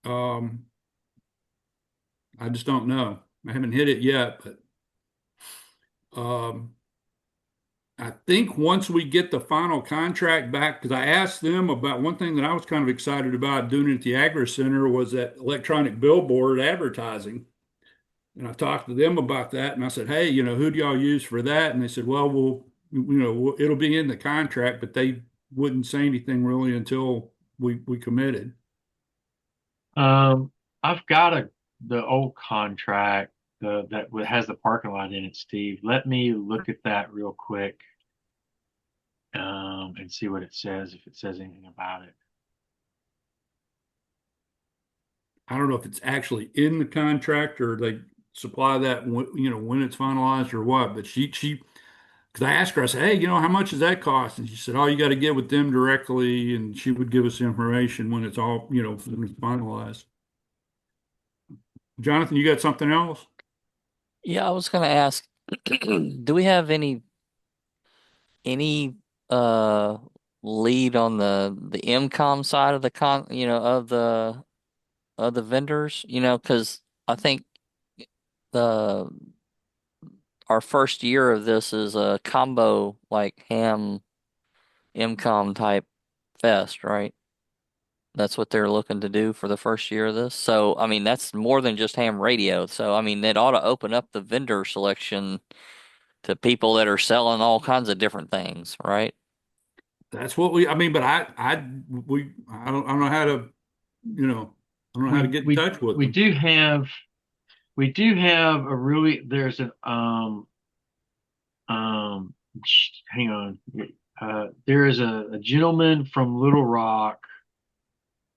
Um, I just don't know. I haven't hit it yet, but um, I think once we get the final contract back, because I asked them about one thing that I was kind of excited about doing at the Agri Center was that electronic billboard advertising. And I talked to them about that, and I said, "Hey, who do y'all use for that?" And they said, "Well, it'll be in the contract, but they wouldn't say anything really until we committed." Um, I've got the old contract that has the parking lot in it, Steve. Let me look at that real quick and see what it says, if it says anything about it. I don't know if it's actually in the contract or they supply that when it's finalized or what. But she because I asked her, I said, "Hey, how much does that cost?" And she said, "Oh, you got to get with them directly," and she would give us information when it's all when it's finalized. Jonathan, you got something else? Yeah, I was gonna ask, do we have any uh lead on the MCOM side of the of the vendors? Because I think the our first year of this is a combo like ham MCOM type fest, right? That's what they're looking to do for the first year of this. So, I mean, that's more than just ham radio. So, I mean, it ought to open up the vendor selection to people that are selling all kinds of different things, right? That's what I mean, but I don't know how to, I don't know how to We get in we touch with we them. do have we do have a really there's an um hang on. There is a gentleman from Little Rock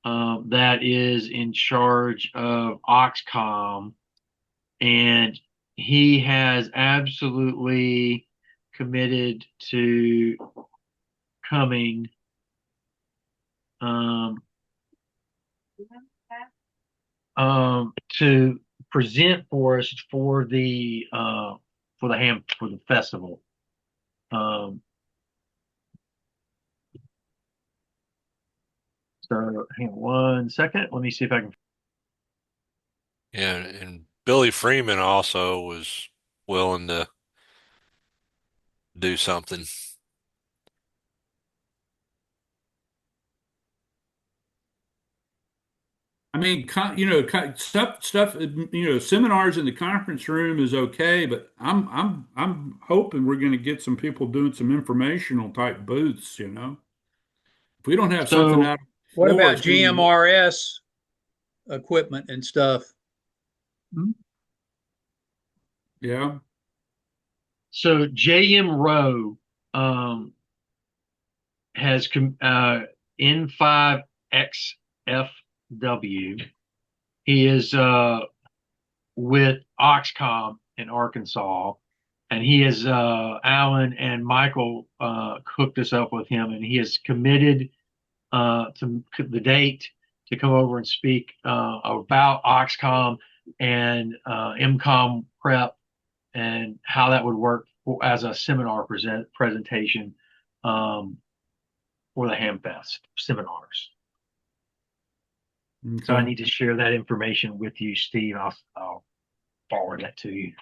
that is in charge of Oxcom, and he has absolutely committed to coming um, to present for us for the festival. Um, so hang on one second. Let me see if I can. Yeah, and Billy Freeman also was willing to do something. I mean, stuff, seminars in the conference room is okay, but I'm hoping we're going to get some people doing some informational type booths. If we don't have something So out on the What floor, about it's going to be, GMRS equipment and stuff? yeah. so JM Rowe um, has N5XFW. He is with Oxcom in Arkansas, and he is Alan and Michael hooked us up with him, and he has committed to the date to come over and speak about Oxcom and MCOM prep and how that would work as a seminar presentation um, for the Hamfest seminars. So I Okay. need to share that information with you, Steve. I'll forward that to you.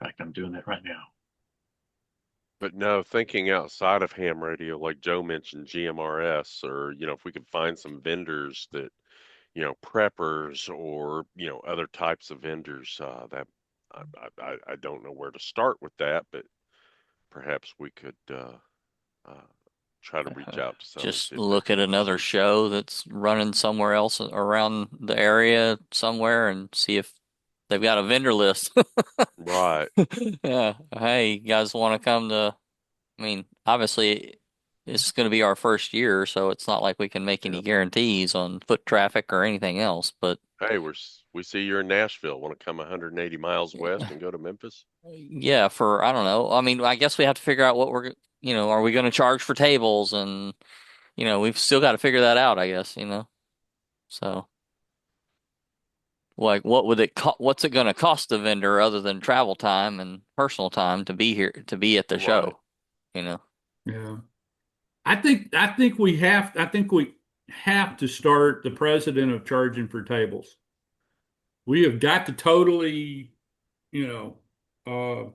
In fact, I'm doing that right now. But no, thinking outside of ham radio, like Joe mentioned, GMRS, or, if we could find some vendors that, preppers or, other types of vendors, that I don't know where to start with that, but perhaps we could try to reach out to some and Just see if they'd look at be another interested. show that's running somewhere else around the area somewhere and see if they've got a vendor list. Right. Yeah. Hey, you guys want to come to, I mean, obviously it's going to be our first year, so it's not like we can make any Yep. guarantees on foot traffic or anything else, but Hey, we we see you're in Nashville, want to come 180 miles west and go to Memphis? Yeah, for I don't know. I mean, I guess we have to figure out what are we going to charge for tables, and we've still got to figure that out, I guess, So, like, what's it going to cost the vendor other than travel time and personal time to be here, to be at the Right. show, Yeah. I think we have to start the precedent of charging for tables. We have got to totally, you know, uh,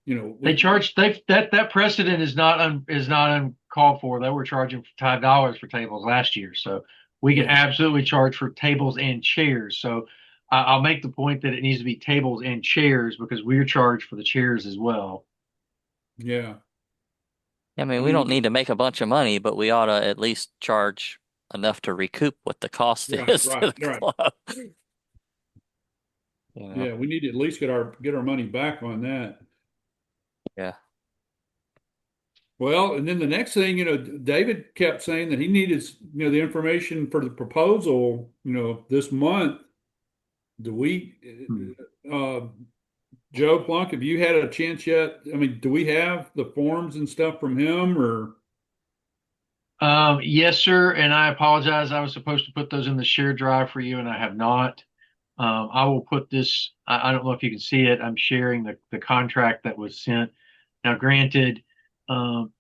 They charge that precedent is not uncalled for. They were charging $5 for tables last year, so we can absolutely charge for tables and chairs. So I'll make the point that it needs to be tables and chairs because we're charged for the chairs as well. yeah. I mean, we don't need to make a bunch of money, but we ought to at least charge enough to recoup what the cost is to the club. Yeah, we need to at least get our money back on that. Yeah. Well, and then the next thing, David kept saying that he needed, the information for the proposal, this month. Do we, Joe Plunk, have you had a chance yet? I mean, do we have the forms and stuff from him or? Yes, sir. And I apologize. I was supposed to put those in the shared drive for you, and I have not. I will put this. I don't know if you can see it. I'm sharing the contract that was sent. Now, granted,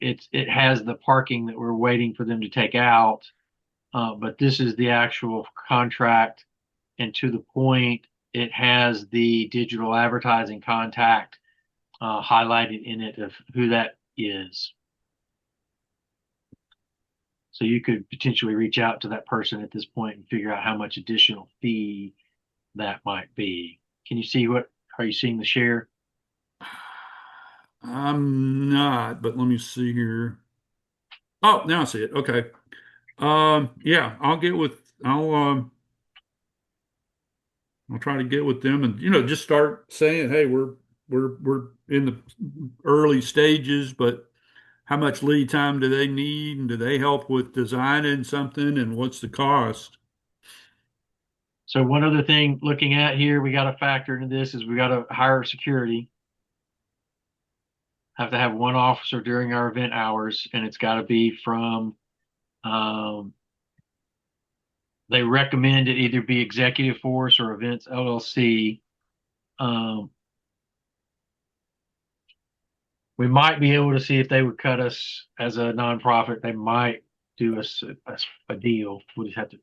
it has the parking that we're waiting for them to take out, but this is the actual contract, and to the point, it has the digital advertising contact highlighted in it of who that is. So you could potentially reach out to that person at this point and figure out how much additional fee that might be. Can you see are you seeing the share? I'm not, but let me see here. Oh, now I see it. Okay. Yeah, I'll try to get with them and just start saying, hey, we're in the early stages, but how much lead time do they need, and do they help with designing something, and what's the cost? So one other thing looking at here, we got to factor into this is we got to hire security. Have to have one officer during our event hours, and it's got to be from. They recommend it either be Executive Force or Events LLC. We might be able to see if they would cut us as a nonprofit. They might do us a deal. We just have to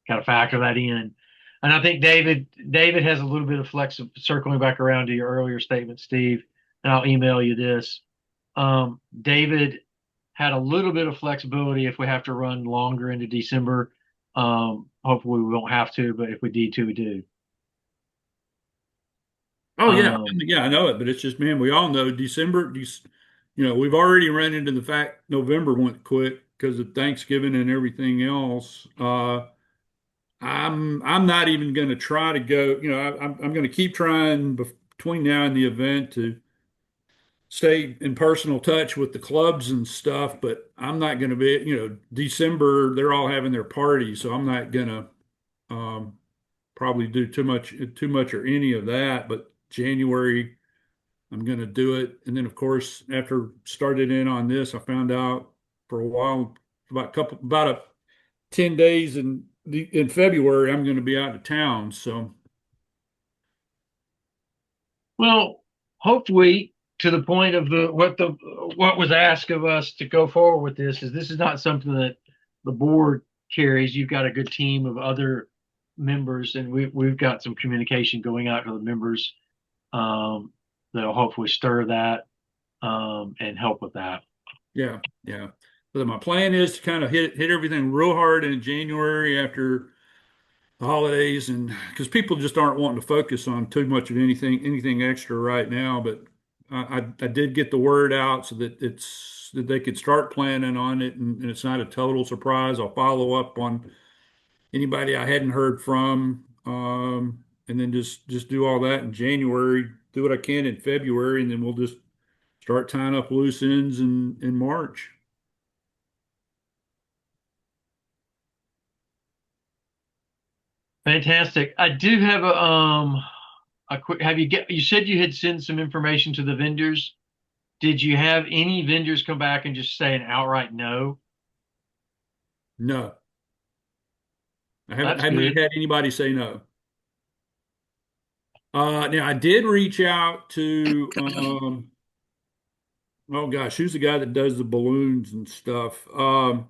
kind of factor that in. And I think David has a little bit of flex, circling back around to your earlier statement, Steve, and I'll email you this. David had a little bit of flexibility if we have to run longer into December. Hopefully we won't have to, but if we need to, we do. Oh yeah, yeah, I know it, but it's just, man, we all know December, we've already run into the fact November went quick because of Thanksgiving and everything else. I'm not even going to try to go. I'm going to keep trying between now and the event to stay in personal touch with the clubs and stuff. But I'm not going to be. December they're all having their parties, so I'm not going to probably do too much or any of that. But January, I'm going to do it, and then of course after started in on this, I found out for a while about a 10 days in February, I'm going to be out of town. So, well, hopefully to the point of what was asked of us to go forward with this is not something that the board carries. You've got a good team of other members, and we've got some communication going out to the members that'll hopefully stir that and help with that. yeah. So my plan is to kind of hit everything real hard in January after the holidays, and because people just aren't wanting to focus on too much of anything extra right now. But I did get the word out so that that they could start planning on it, and it's not a total surprise. I'll follow up on anybody I hadn't heard from, and then just do all that in January. Do what I can in February, and then we'll just start tying up loose ends in March. Fantastic. I do have a quick, you said you had sent some information to the vendors. Did you have any vendors come back and just say an outright no? No, That's I have not good. had anybody say no. Now I did reach out to, oh gosh, who's the guy that does the balloons and stuff? Oh,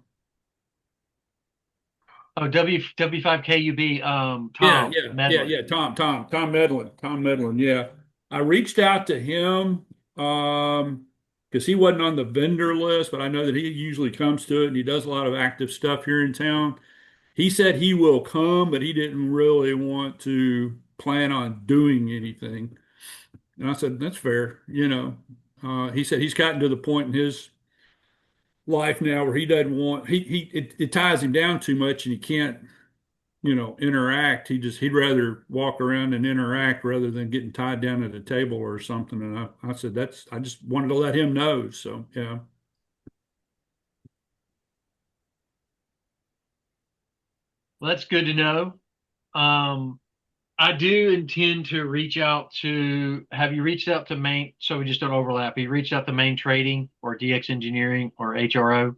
W5KUB, Yeah, Tom yeah, yeah, Medlin. yeah. Tom Medlin, Tom Medlin. Yeah, I reached out to him because he wasn't on the vendor list, but I know that he usually comes to it and he does a lot of active stuff here in town. He said he will come, but he didn't really want to plan on doing anything. And I said, that's fair. He said he's gotten to the point in his life now where he doesn't want it ties him down too much and he can't interact. He'd rather walk around and interact rather than getting tied down at a table or something. And I said I just wanted to let him know. So yeah. Well, that's good to know. Um, I do intend to reach out to, have you reached out to Main, so we just don't overlap? Have you reached out to Main Trading or DX Engineering or HRO?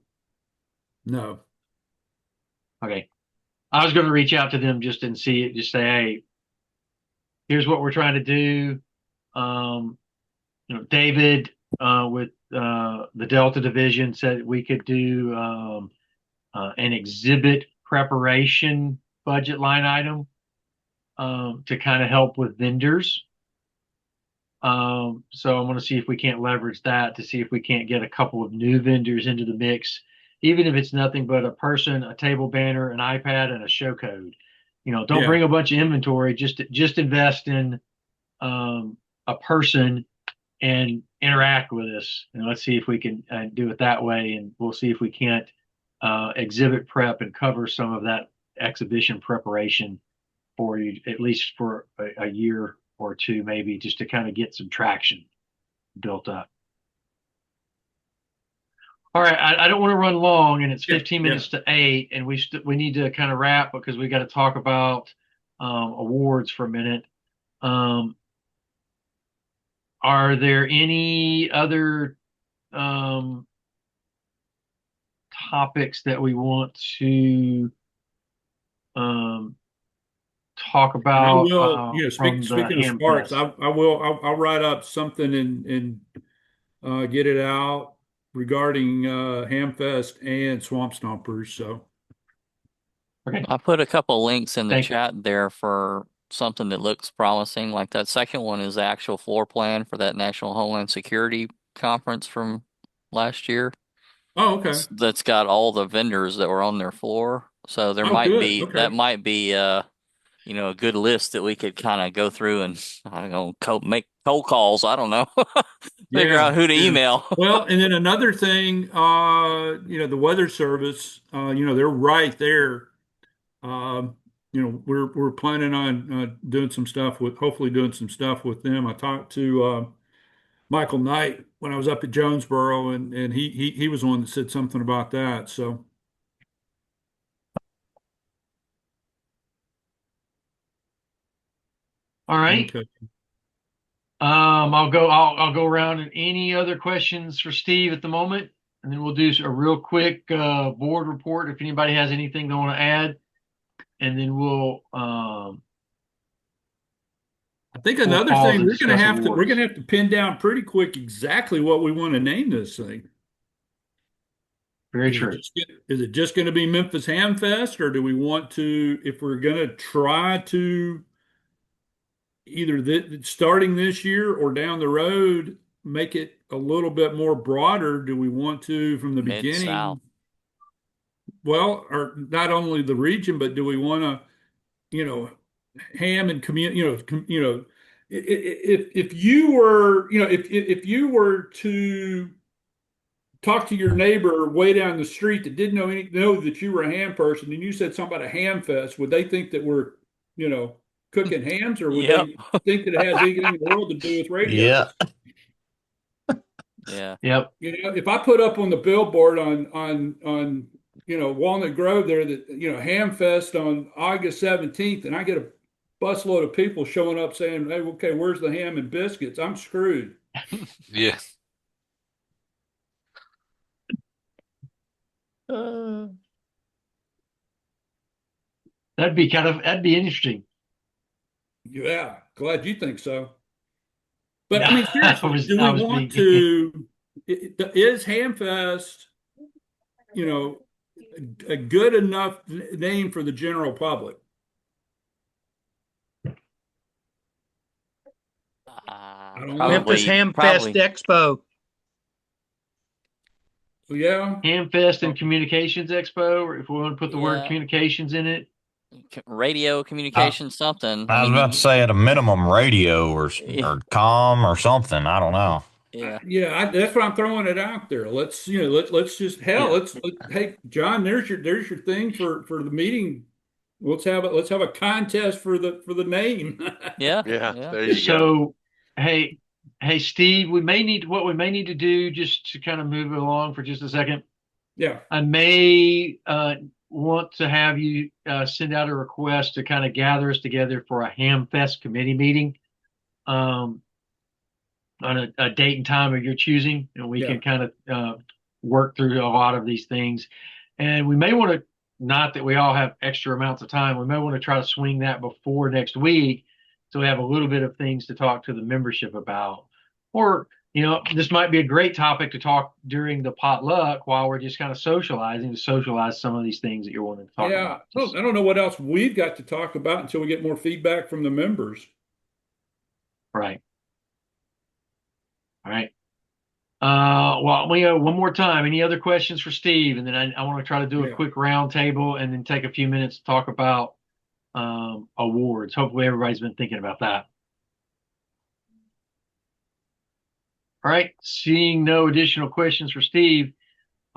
No. Okay. I was going to reach out to them just and see it, just say, hey, here's what we're trying to do. David with the Delta Division said we could do an exhibit preparation budget line item to kind of help with vendors. So I'm going to see if we can't leverage that to see if we can't get a couple of new vendors into the mix, even if it's nothing but a person, a table banner, an iPad, and a show code. Don't Yeah. bring a bunch of inventory. Just invest in a person and interact with us. And let's see if we can do it that way. And we'll see if we can't exhibit prep and cover some of that exhibition preparation for you, at least for a year or two, maybe, just to kind of get some traction built up. All right, I don't want to run long, and it's 15 minutes to 8, and we need to kind of wrap because we got to talk about awards for a minute. Are there any other topics that we want to talk I about will, from the speaking of Ham Sparks, Fest? I'll write up something and get it out regarding Hamfest and Swamp Stompers. So Okay, I put a couple links in the thank you. chat there for something that looks promising. Like that second one is the actual floor plan for that National Homeland Security Conference from last year. oh, okay. That's got all the vendors that were on their floor. So there Oh, might good. be Okay. a good list that we could kind of go through and I don't know, make cold calls. I don't know, figure Yeah, out who to yeah. email. Well, and then another thing, the Weather Service, they're right there. We're planning on hopefully doing some stuff with them. I talked to Michael Knight when I was up at Jonesboro, and he was the one that said something about that. So All right. okay. I'll go around and any other questions for Steve at the moment, and then we'll do a real quick board report if anybody has anything they want to add, and then I think we'll another pause thing and we're gonna discuss have to we're awards. gonna have to pin down pretty quick exactly what we want to name this thing. Very true. Is it just going to be Memphis Ham Fest, or do we want to, if we're going to try to either starting this year or down the road, make it a little bit more broader? Do we want to, from the Mid South. beginning, well, or not only the region, but do we want to, ham and community, if you were, if you were to talk to your neighbor way down the street that didn't know that you were a ham person, and you said something about a ham fest, would they think that we're, cooking hams, or would Yep. they think that it has anything in the world to do with radio? Yeah. Yeah. Yep. If I put up on the billboard on Walnut Grove there that, Ham Fest on August 17th, and I get a busload of people showing up saying, hey, okay, where's the ham and biscuits? I'm screwed. Yeah. That'd be interesting. Yeah, glad you think so. But No, I mean, seriously, do we want to? Is Hamfest, a good enough name for the general public? I don't know. Memphis Ham Fest Expo. Yeah. Hamfest and Communications Expo, or if we want to put the word communications in it. Radio communication, something. I was about to say at a minimum radio or comm or something. I don't know. Yeah. That's why I'm throwing it out there. Let's let's just hey John, there's your thing for the meeting. Let's have a contest for the name. Yeah. There you go. So, hey Steve, what we may need to do, just to kind of move it along for just a second. Yeah. I may want to have you send out a request to kind of gather us together for a Hamfest committee meeting on a date and time of your choosing, and we can kind of work through a lot of these things. And we may want to, not that we all have extra amounts of time, we may want to try to swing that before next week, so we have a little bit of things to talk to the membership about. Or, this might be a great topic to talk during the potluck while we're just kind of socializing, to socialize some of these things that you're wanting to talk about. I don't know what else we've got to talk about until we get more feedback from the members. Right. All right. Well, we have one more time. Any other questions for Steve? And then I want to try to do a quick round table and then take a few minutes to talk about awards. Hopefully everybody's been thinking about that. All right. Seeing no additional questions for Steve,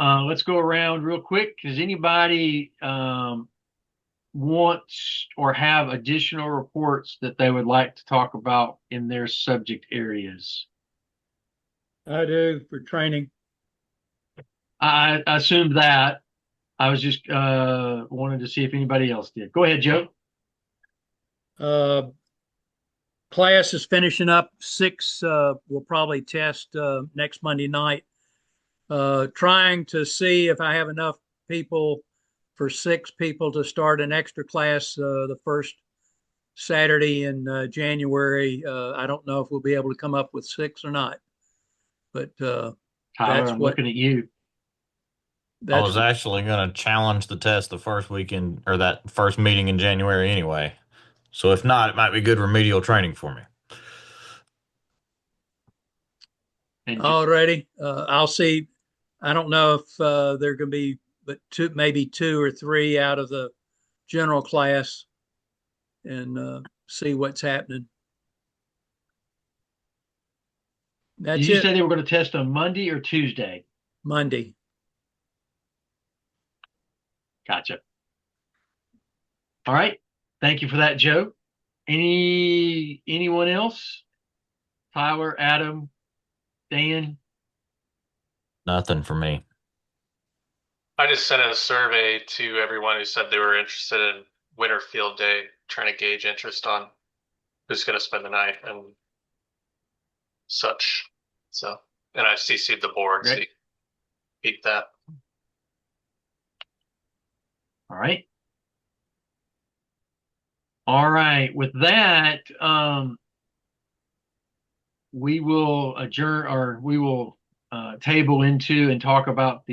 let's go around real quick. Does anybody want or have additional reports that they would like to talk about in their subject areas? I do, for training. I assumed that. I was just wanted to see if anybody else did. Go ahead, Joe. Class is finishing up. 6 will probably test next Monday night. Trying to see if I have enough people for 6 people to start an extra class the first Saturday in January. I don't know if we'll be able to come up with 6 or not. But Tyler, I'm looking at you. I was actually going to challenge the test the first weekend, or that first meeting in January anyway. So if not, it might be good remedial training for me. Alrighty. I'll see. I don't know if there are going to be but maybe 2 or 3 out of the general class, and see what's happening. That's Did you it. say they were going to test on Monday or Tuesday? Monday. Gotcha. All right. Thank you for that, Joe. Anyone else? Tyler, Adam, Dan? Nothing for me. I just sent a survey to everyone who said they were interested in Winter Field Day, trying to gauge interest on who's going to spend the night and such. So, and I've CC'd the board, so you can peek that. All right. All right. With that, we will adjourn, or we will table into and talk about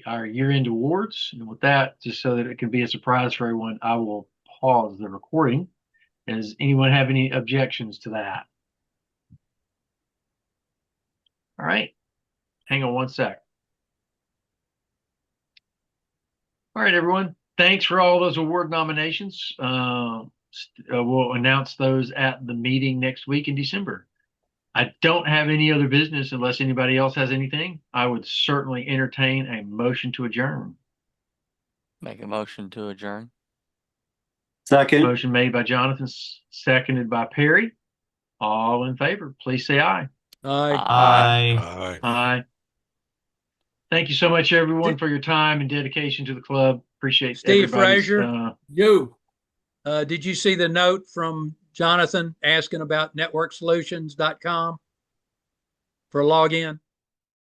our year-end awards. And with that, just so that it can be a surprise for everyone, I will pause the recording. Does anyone have any objections to that? All right. Hang on one sec. All right, everyone. Thanks for all those award nominations. We'll announce those at the meeting next week in December. I don't have any other business unless anybody else has anything. I would certainly entertain a motion to adjourn. Make a motion to adjourn. Second. Motion made by Jonathan, seconded by Perry. All in favor, please say aye. Aye. Aye. Aye. Thank you so much, everyone, for your time and dedication to the club. Appreciate Steve everybody's. Frazier. You. Did you see the note from Jonathan asking about networksolutions.com for a login?